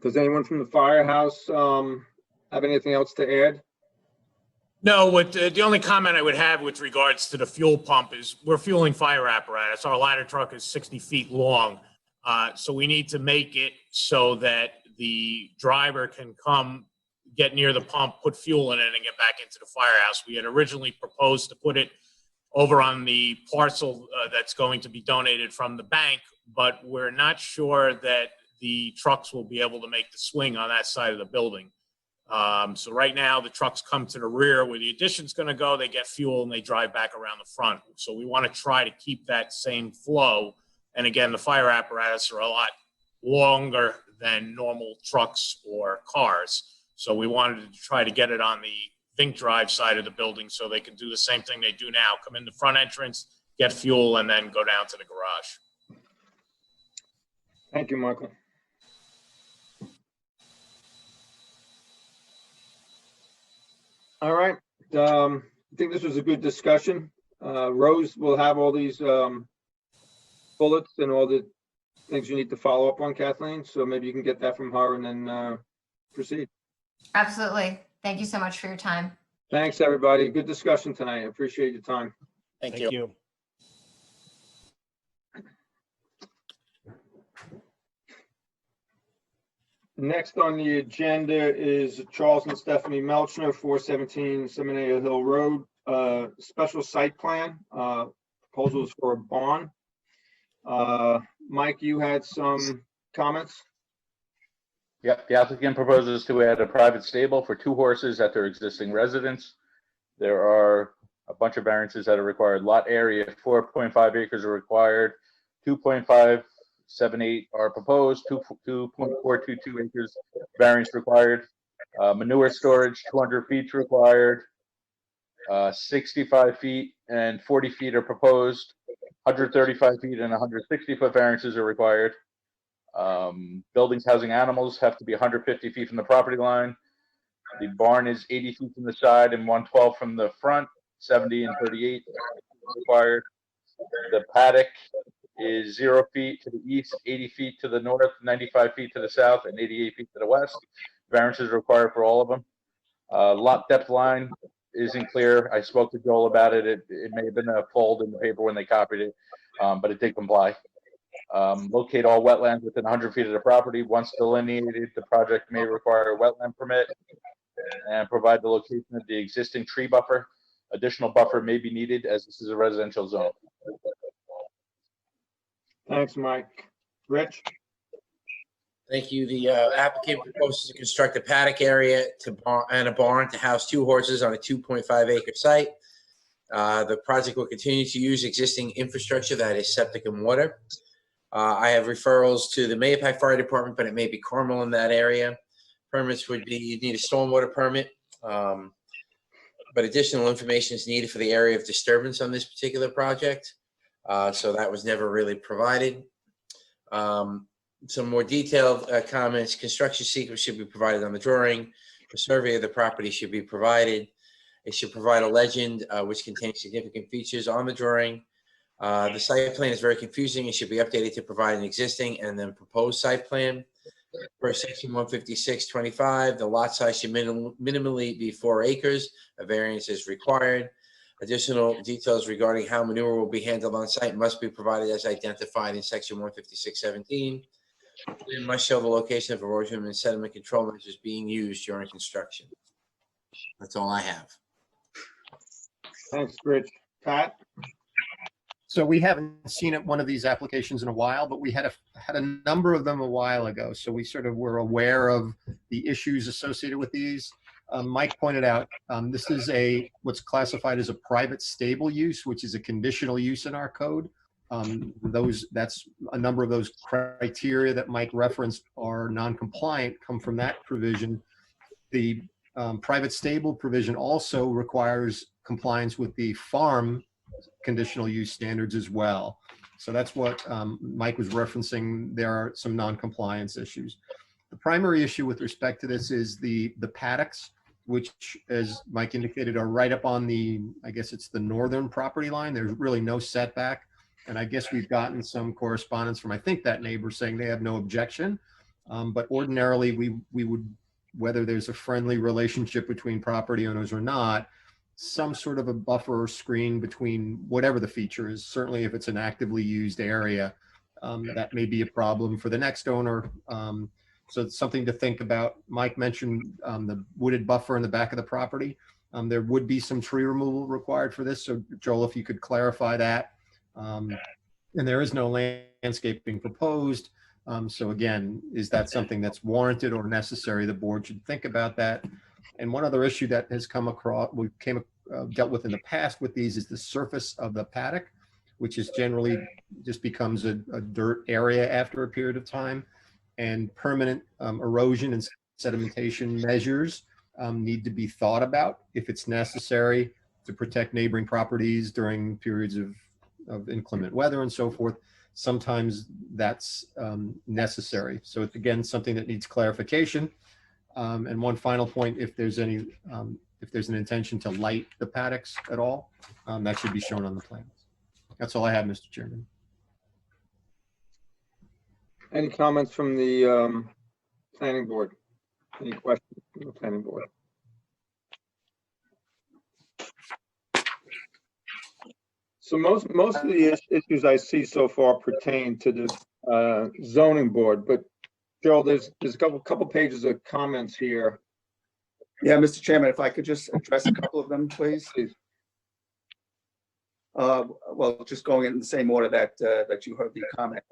Does anyone from the firehouse have anything else to add? No, the only comment I would have with regards to the fuel pump is we're fueling fire apparatus. Our ladder truck is 60 feet long. So we need to make it so that the driver can come, get near the pump, put fuel in it, and get back into the firehouse. We had originally proposed to put it over on the parcel that's going to be donated from the bank, but we're not sure that the trucks will be able to make the swing on that side of the building. So right now, the trucks come to the rear where the addition's going to go, they get fuel, and they drive back around the front. So we want to try to keep that same flow. And again, the fire apparatus are a lot longer than normal trucks or cars. So we wanted to try to get it on the Vink Drive side of the building so they can do the same thing they do now, come in the front entrance, get fuel, and then go down to the garage. Thank you, Michael. All right. I think this was a good discussion. Rose will have all these bullets and all the things you need to follow up on, Kathleen. So maybe you can get that from her and then proceed. Absolutely. Thank you so much for your time. Thanks, everybody. Good discussion tonight. I appreciate your time. Thank you. Next on the agenda is Charles and Stephanie Melchner, 417 Seminary Hill Road, special site plan, proposals for a barn. Mike, you had some comments? Yep, the applicant proposes to add a private stable for 2 horses at their existing residence. There are a bunch of variances that are required. Lot area, 4.5 acres are required. 2.578 are proposed. 2.422 acres variance required. Manure storage, 200 feet required. 65 feet and 40 feet are proposed. 135 feet and 160 foot variances are required. Buildings housing animals have to be 150 feet from the property line. The barn is 80 feet from the side and 112 from the front. 70 and 38 required. The paddock is 0 feet to the east, 80 feet to the north, 95 feet to the south, and 88 feet to the west. Variances required for all of them. Lot depth line isn't clear. I spoke to Joel about it. It may have been a fold in the paper when they copied it, but it did comply. Locate all wetlands within 100 feet of the property. Once delineated, the project may require a wetland permit and provide the location of the existing tree buffer. Additional buffer may be needed as this is a residential zone. Thanks, Mike. Rich? Thank you. The applicant proposes to construct a paddock area and a barn to house 2 horses on a 2.5 acre site. The project will continue to use existing infrastructure, that is septic and water. I have referrals to the Mahopac Fire Department, but it may be Carmel in that area. Permits would be, you'd need a stormwater permit, but additional information is needed for the area of disturbance on this particular project. So that was never really provided. Some more detailed comments. Construction sequence should be provided on the drawing. A survey of the property should be provided. It should provide a legend which contains significant features on the drawing. The site plan is very confusing. It should be updated to provide an existing and then proposed site plan. Per section 156.25, the lot size should minimally be 4 acres. A variance is required. Additional details regarding how manure will be handled on site must be provided as identified in section 156.17. It must show the location of erosion and sediment control measures being used during construction. That's all I have. Thanks, Rich. Pat? So we haven't seen one of these applications in a while, but we had a number of them a while ago. So we sort of were aware of the issues associated with these. Mike pointed out, this is what's classified as a private stable use, which is a conditional use in our code. That's a number of those criteria that Mike referenced are non-compliant, come from that provision. The private stable provision also requires compliance with the farm conditional use standards as well. So that's what Mike was referencing. There are some non-compliance issues. The primary issue with respect to this is the paddocks, which, as Mike indicated, are right up on I guess it's the northern property line. There's really no setback. And I guess we've gotten some correspondence from, I think, that neighbor saying they have no objection. But ordinarily, we would, whether there's a friendly relationship between property owners or not, some sort of a buffer or screen between whatever the feature is. Certainly, if it's an actively used area, that may be a problem for the next owner. So it's something to think about. Mike mentioned the wooded buffer in the back of the property. There would be some tree removal required for this. So Joel, if you could clarify that. And there is no landscaping proposed. So again, is that something that's warranted or necessary? The board should think about that. And one other issue that has come across, dealt with in the past with these, is the surface of the paddock, which is generally just becomes a dirt area after a period of time. And permanent erosion and sedimentation measures need to be thought about if it's necessary to protect neighboring properties during periods of inclement weather and so forth. Sometimes that's necessary. So it's, again, something that needs clarification. And one final point, if there's an intention to light the paddocks at all, that should be shown on the plans. That's all I have, Mr. Chairman. Any comments from the planning board? Any questions from the planning board? So most of the issues I see so far pertain to the zoning board, but Joel, there's a couple pages of comments here. Yeah, Mr. Chairman, if I could just address a couple of them, please. Well, just going in the same order that you heard the comment.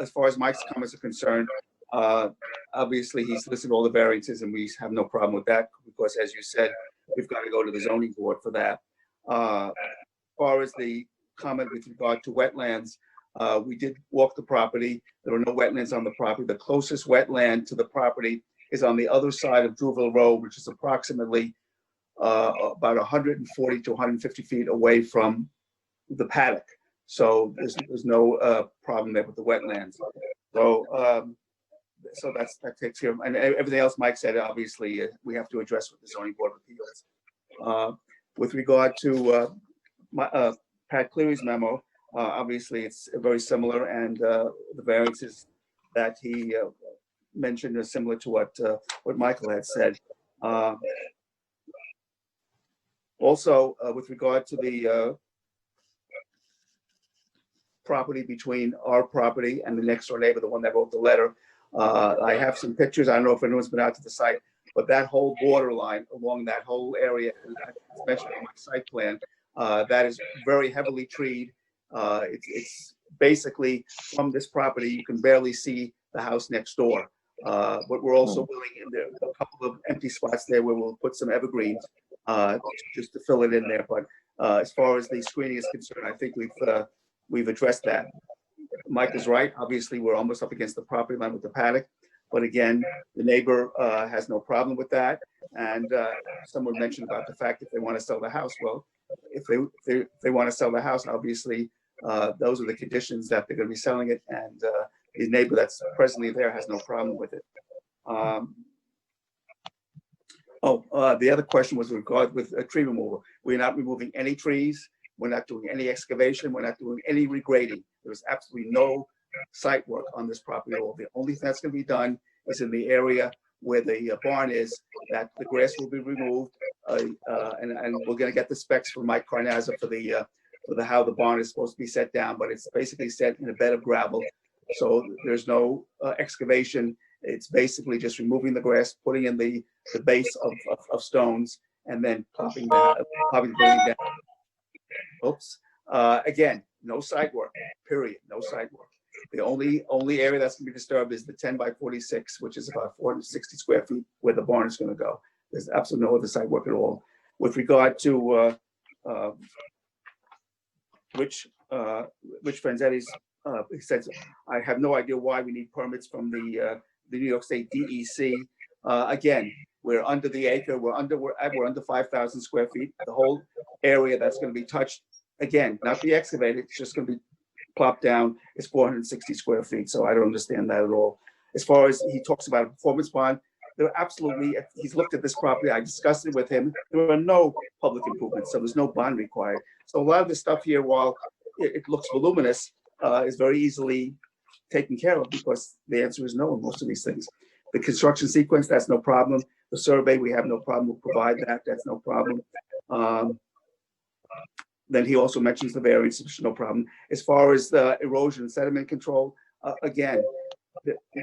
As far as Mike's comments are concerned, obviously he's listed all the variances and we have no problem with that because, as you said, we've got to go to the zoning board for that. As far as the comment with regard to wetlands, we did walk the property. There were no wetlands on the property. The closest wetland to the property is on the other side of Drewville Road, which is approximately about 140 to 150 feet away from the paddock. So there's no problem there with the wetlands. So that takes care of, and everything else Mike said, obviously we have to address with the zoning board of appeals. With regard to Pat Cleary's memo, obviously it's very similar, and the variances that he mentioned are similar to what Michael had said. Also, with regard to the property between our property and the next door neighbor, the one that wrote the letter, I have some pictures. I don't know if anyone's been out to the site, but that whole borderline along that whole area, as mentioned on my site plan, that is very heavily treed. It's basically from this property, you can barely see the house next door. But we're also willing, in there a couple of empty spots there where we'll put some evergreens just to fill it in there. But as far as the screening is concerned, I think we've addressed that. Mike is right. Obviously, we're almost up against the property line with the paddock. But again, the neighbor has no problem with that. And someone mentioned about the fact if they want to sell the house. Well, if they want to sell the house, obviously, those are the conditions that they're going to be selling it. And the neighbor that's presently there has no problem with it. The other question was with tree removal. We're not removing any trees. We're not doing any excavation. We're not doing any regrading. There's absolutely no site work on this property at all. The only thing that's going to be done is in the area where the barn is, that the grass will be removed. And we're going to get the specs from Mike Carnazza for the how the barn is supposed to be set down, but it's basically set in a bed of gravel. So there's no excavation. It's basically just removing the grass, putting in the base of stones, and then popping the building down. Oops. Again, no site work, period, no site work. The only area that's gonna be disturbed is the 10 by 46, which is about 460 square feet where the barn is gonna go. There's absolutely no other site work at all. With regard to Rich Franzetti's, he says, I have no idea why we need permits from the New York State DEC. Again, we're under the acre, we're under 5,000 square feet. The whole area that's gonna be touched, again, not be excavated, it's just gonna be plopped down, is 460 square feet. So I don't understand that at all. As far as he talks about a performance bond, there are absolutely, he's looked at this property, I discussed it with him, there are no public improvements, so there's no bond required. So a lot of this stuff here, while it looks voluminous, is very easily taken care of, because the answer is no on most of these things. The construction sequence, that's no problem. The survey, we have no problem, we'll provide that, that's no problem. Then he also mentions the variance, which is no problem. As far as the erosion and sediment control, again,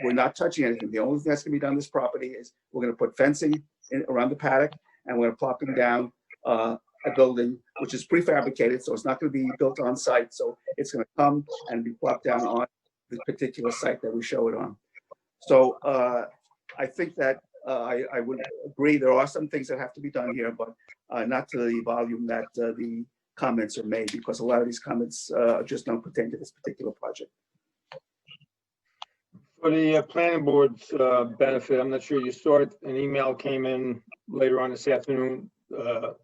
we're not touching anything. The only thing that's gonna be done on this property is we're gonna put fencing around the paddock, and we're plopping down a building which is prefabricated, so it's not gonna be built on site. So it's gonna come and be plopped down on the particular site that we show it on. So I think that I would agree there are some things that have to be done here, but not to the volume that the comments are made, because a lot of these comments just don't pertain to this particular project. For the planning board's benefit, I'm not sure you saw it, an email came in later on this afternoon. The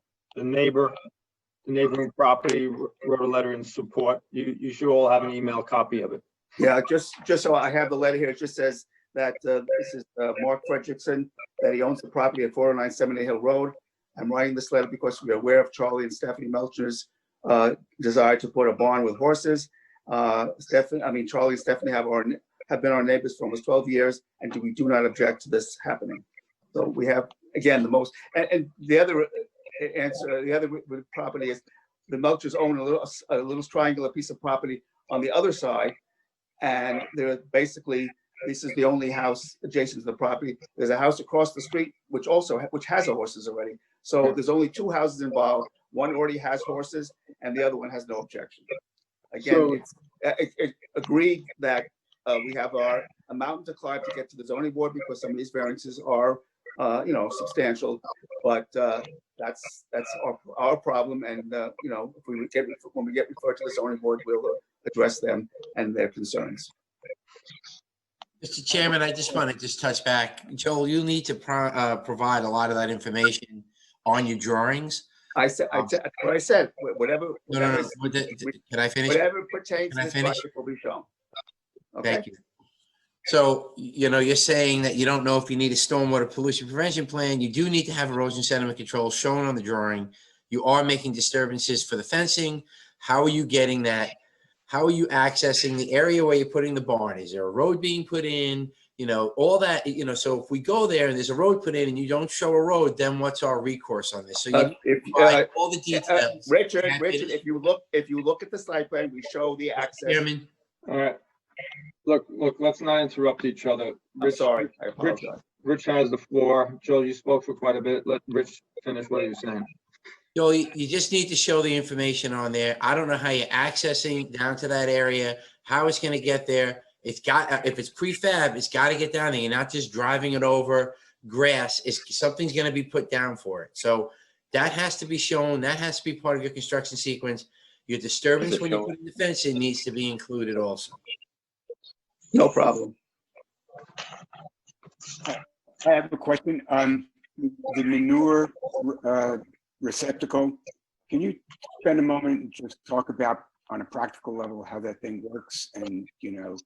neighboring property wrote a letter in support. You should all have an email copy of it. Yeah, just so I have the letter here, it just says that this is Mark Fredrickson, that he owns the property at 409 Seminary Hill Road. I'm writing this letter because we're aware of Charlie and Stephanie Melcher's desire to put a barn with horses. Charlie and Stephanie have been our neighbors for almost 12 years, and we do not object to this happening. So we have, again, the most, and the other answer, the other property is the Melchers own a little triangular piece of property on the other side, and they're basically, this is the only house adjacent to the property. There's a house across the street which has horses already. So there's only two houses involved. One already has horses, and the other one has no objection. Again, it's agreed that we have a mountain to climb to get to the zoning board, because some of these variances are, substantial. But that's our problem, and if when we get referred to the zoning board, we'll address them and their concerns. Mr. Chairman, I just want to touch back. Joel, you need to provide a lot of that information on your drawings. I said, what I said, whatever. No. Can I finish? Whatever pertains to this project will be shown. Okay? Thank you. So, you're saying that you don't know if you need a stormwater pollution prevention plan. You do need to have erosion sediment control shown on the drawing. You are making disturbances for the fencing. How are you getting that? How are you accessing the area where you're putting the barn? Is there a road being put in? You know, all that, you know, so if we go there and there's a road put in and you don't show a road, then what's our recourse on this? So you provide all the details. Richard, if you look at the site plan, we show the access. Chairman, All right. Look, let's not interrupt each other. I'm sorry, I apologize. Rich has the floor. Joe, you spoke for quite a bit. Let Rich finish what he was saying. Joel, you just need to show the information on there. I don't know how you're accessing down to that area, how it's going to get there. It's got, if it's prefab, it's got to get down there. You're not just driving it over grass. Something's going to be put down for it. So that has to be shown. That has to be part of your construction sequence. Your disturbance when you put the fence in needs to be included also. No problem. I have a question. The manure receptacle, can you spend a moment and just talk about on a practical level how that thing works? And, you know,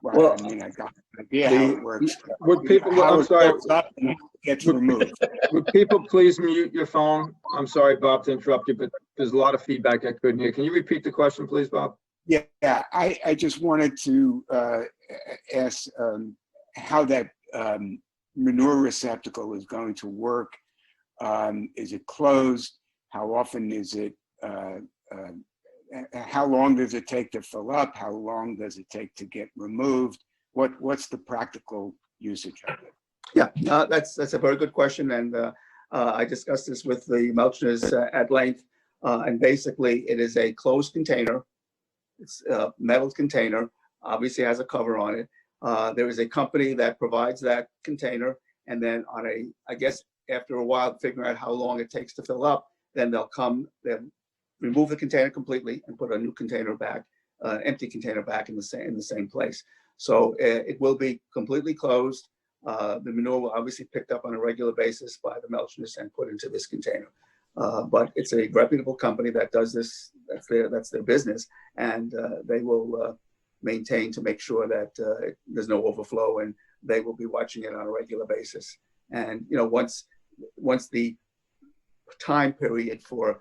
well, I mean, I got an idea how it works. Would people, how I'm it sorry, goes up and gets removed. Would people please mute your phone? I'm sorry, Bob, to interrupt you, but there's a lot of feedback I couldn't hear. Can you repeat the question, please, Bob? Yeah, I just wanted to ask how that manure receptacle is going to work. Is it closed? How often is it, how long does it take to fill up? How long does it take to get removed? What's the practical usage of it? Yeah, that's a very good question. And I discussed this with the Melchners at length. And basically it is a closed container. It's a metal container, obviously has a cover on it. There is a company that provides that container. And then I guess after a while, figuring out how long it takes to fill up, then they'll remove the container completely and put a new container back, empty container back in the same place. So it will be completely closed. The manure will obviously picked up on a regular basis by the Melchners and put into this container. But it's a reputable company that does this. That's their business, and they will maintain to make sure that there's no overflow, and they will be watching it on a regular basis. And you know, once the time period for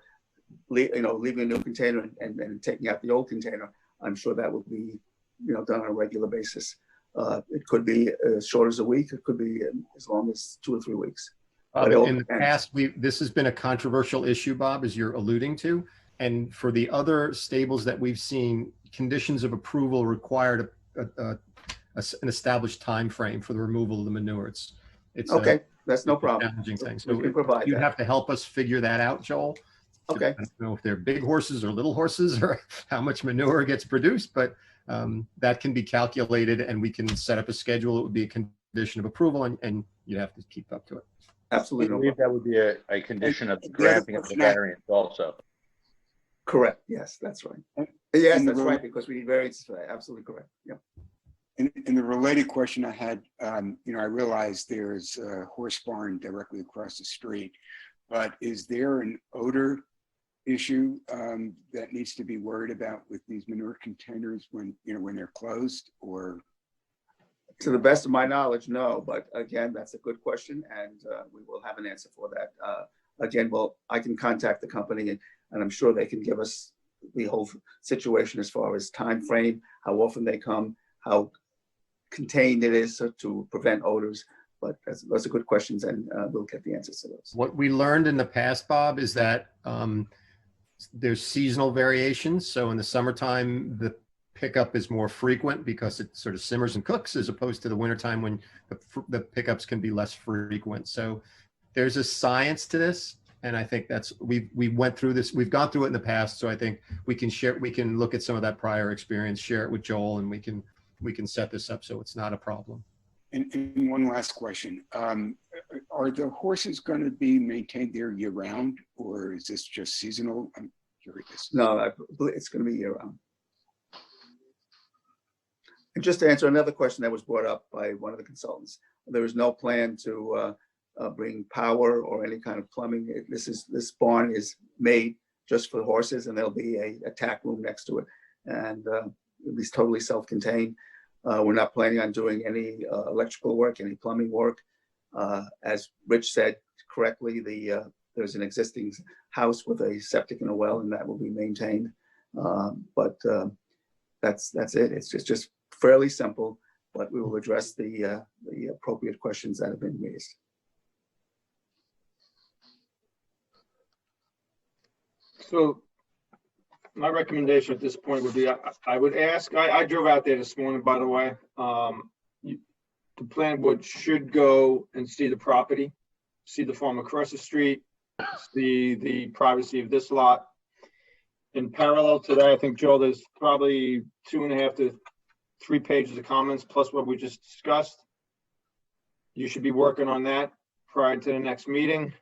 leaving a new container and taking out the old container, I'm sure that will be done on a regular basis. It could be as short as a week. It could be as long as 2 or 3 weeks. In the past, this has been a controversial issue, Bob, as you're alluding to. And for the other stables that we've seen, conditions of approval required an established time frame for the removal of the manure. It's okay. That's no problem. Challenging thing. We So can provide you that. have to help us figure that out, Joel. Okay. I don't know if they're big horses or little horses or how much manure gets produced, but that can be calculated and we can set up a schedule. It would be a condition of approval and you'd have to keep up to it. Absolutely. I believe that would be a condition of granting of the variance also. Correct. Yes, that's right. Yes, that's right, because we need variances for that. Absolutely correct. Yeah. And the related question I had, I realize there's a horse barn directly across the street, but is there an odor issue that needs to be worried about with these manure containers when they're closed? Or to the best of my knowledge, no. But again, that's a good question, and we will have an answer for that. Again, I can contact the company, and I'm sure they can give us the whole situation as far as time frame, how often they come, how contained it is to prevent odors. But those are good questions, and we'll get the answers to those. What we learned in the past, Bob, is that there's seasonal variations. So in the summertime, the pickup is more frequent because it sort of simmers and cooks, as opposed to the wintertime when the pickups can be less frequent. So there's a science to this. And I think we went through this, we've gone through it in the past. So I think we can look at some of that prior experience, share it with Joel, and we can set this up so it's not a problem. And one last question. Are the horses going to be maintained there year round, or is this just seasonal? I'm curious. No, it's going to be year round. And just to answer another question that was brought up by one of the consultants, there is no plan to bring power or any kind of plumbing. This barn is made just for the horses, and there'll be a tack room next to it, and it'll be totally self-contained. We're not planning on doing any electrical work, any plumbing work. As Rich said correctly, the there's an existing house with a septic and a well, and that will be maintained. But that's it. It's just fairly simple, but we will address the appropriate questions that have been raised. So my recommendation at this point would be, I would ask, I drove out there this morning, by the way. The planning board should go and see the property, see the farm across the street, see the privacy of this lot. In parallel to that, I think, Joe, there's probably 2.5 to 3 pages of comments plus what we just discussed. You should be working on that prior to the next meeting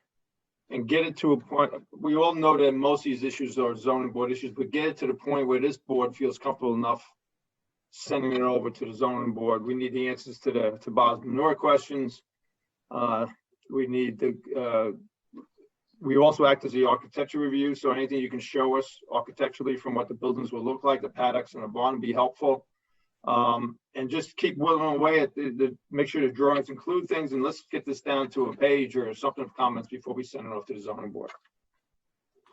and get it to a point. We all know that most of these issues are zoning board issues, but get it to the point where this board feels comfortable enough sending it over to the zoning board. We need the answers to Bob's manure questions. We need we also act as the architecture review, so anything you can show us architecturally from what the buildings will look like, the paddocks and the barn, would be helpful. And just keep whittling away at make sure the drawings include things, and let's get this down to a page or something of comments before we send it off to the zoning board.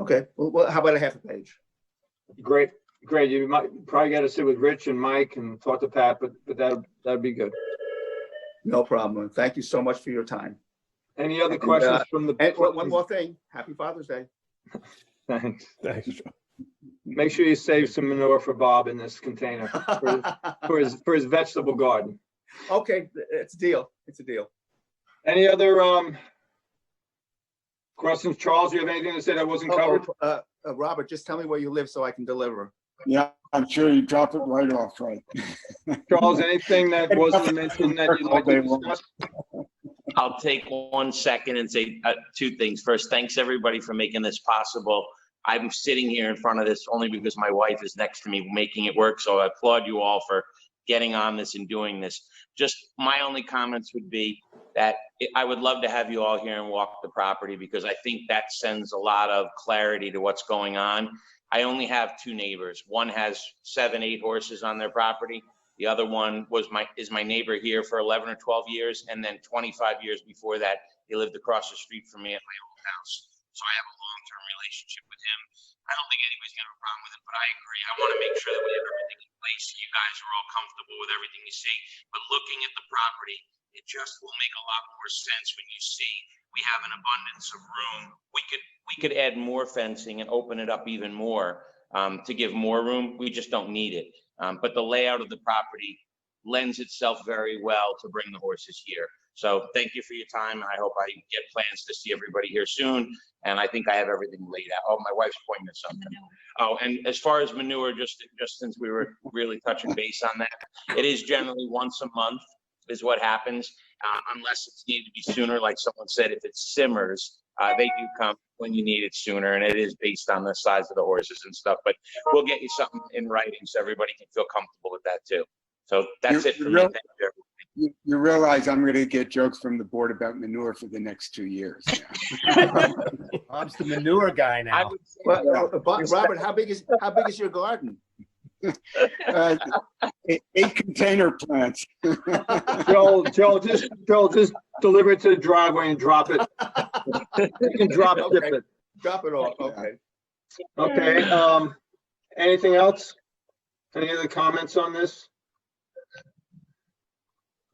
Okay, well, how about a half a page? Great. You might probably got to sit with Rich and Mike and talk to Pat, but that'd be good. No problem. Thank you so much for your time. Any other questions from the? And one more thing. Happy Father's Day. Thanks. Thanks. Make sure you save some manure for Bob in this container for his vegetable garden. Okay, it's a deal. It's a deal. Any other questions? Charles, you have anything to say that wasn't covered? Robert, just tell me where you live so I can deliver. Yeah, I'm sure you drop it right off, right? Charles, anything that wasn't mentioned that you'd like to discuss? I'll take 1 second and say 2 things. First, thanks everybody for making this possible. I'm sitting here in front of this only because my wife is next to me making it work. So I applaud you all for getting on this and doing this. Just my only comments would be that I would love to have you all here and walk the property, because I think that sends a lot of clarity to what's going on. I only have 2 neighbors. One has 7, 8 horses on their property. The other one is my neighbor here for 11 or 12 years. And then 25 years before that, he lived across the street from me at my old house. So I have a long-term relationship with him. I don't think anybody's gonna have a problem with it, but I agree. I want to make sure that we have everything in place. You guys are all comfortable with everything you see, but looking at the property, it just will make a lot more sense when you see we have an abundance of room. We could add more fencing and open it up even more to give more room. We just don't need it. But the layout of the property lends itself very well to bring the horses here. So thank you for your time. I hope I get plans to see everybody here soon. And I think I have everything laid out. Oh, my wife's pointing at something. Oh, and as far as manure, just since we were really touching base on that, it is generally once a month is what happens, unless it's needed to be sooner. Like someone said, if it simmers, they do come when you need it sooner, and it is based on the size of the horses and stuff. But we'll get you something in writing so everybody can feel comfortable with that too. So that's it for me. Thank you, everybody. You realize I'm going to get jokes from the board about manure for the next 2 years. Bob's the manure guy now. Robert, how big is your garden? 8 container plants. Joel, just deliver it to the driveway and drop it. You can drop it. Drop it off. Okay. Okay. Anything else? Any other comments on this?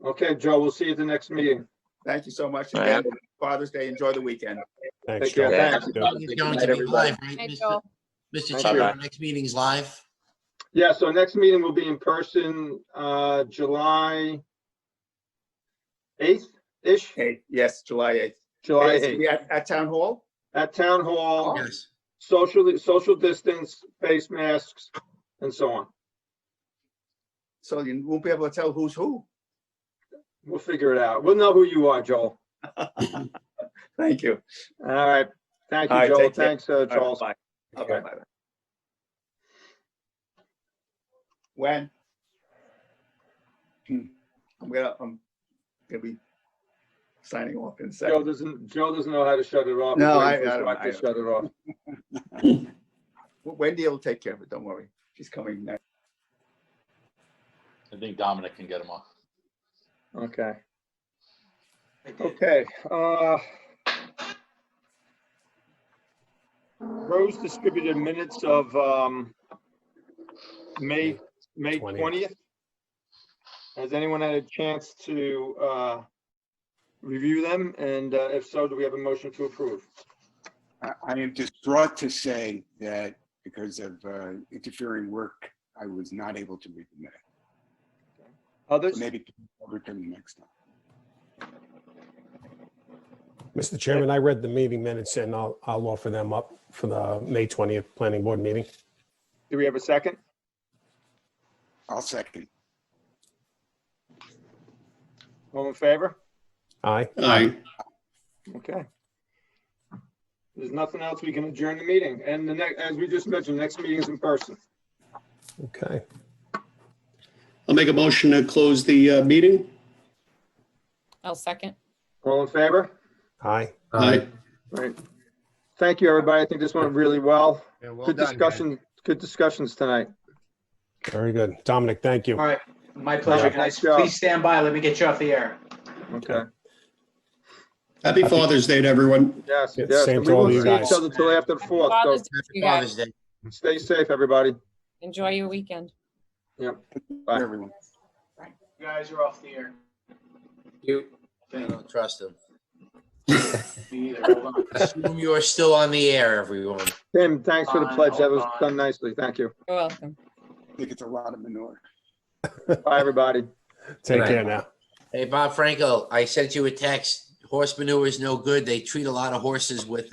Okay, Joe, we'll see you at the next meeting. Thank you so much. Again, Father's Day. Enjoy the weekend. Thanks, Take care. Joe. Thanks. It's going to be live, right, Mr. Chairman? Our next meeting's live. Yeah, so next meeting will be in person, July 8th-ish? Yes, July 8th. July It's 8th. At Town Hall? At Town Hall. Yes. Social distance, face masks, and so on. So you won't be able to tell who's who. We'll figure it out. We'll know who you are, Joel. Thank you. All right. Thank you, All right, Joel. take care. Thanks, All right, Charles. bye. Okay. Bye. When? I'm gonna be signing off in a second. Joe doesn't know how to shut it off. No, He's I waiting for his don't. wife to shut it off. Wendy will take care of it. Don't worry. She's coming next. I think Dominic can get him off. Okay. Okay. Rose distributed minutes of May 20th. Has anyone had a chance to review them? And if so, do we have a motion to approve? I am distraught to say that because of interfering work, I was not able to read the minute. Others? Maybe over to the next time. Mr. Chairman, I read the meeting minutes and I'll offer them up for the May 20th planning board meeting. Do we have a second? I'll second. All in favor? Aye. Aye. Okay. There's nothing else, we can adjourn the meeting. And the next, as we just mentioned, next meeting is in person. Okay. I'll make a motion to close the meeting. I'll second. All in favor? Aye. Aye. Right. Thank you, everybody. I think this went really well. Yeah, well Good done, discussion. Good discussions tonight. Very good. Dominic, thank you. All right, my pleasure, Nice guys. job. Please stand by. Let me get you off the air. Okay. Happy Father's Day to everyone. Yes, Yeah, yes. same And to we all won't you see guys. each other till after the 4th. Father's So Day to you Father's guys. Day. stay safe, everybody. Enjoy your weekend. Yep. Bye, everyone. You guys are off the air. You, I Okay, don't trust him. me either. Hold on. Assume you are still on the air, everyone. Tim, thanks for the Fine, pledge. That hold was on. done nicely. Thank you. You're welcome. I think it's a lot of manure. Bye, everybody. Take Good care night. now. Hey, Bob Franco, I sent you a text. Horse manure is no good. They treat a lot of horses with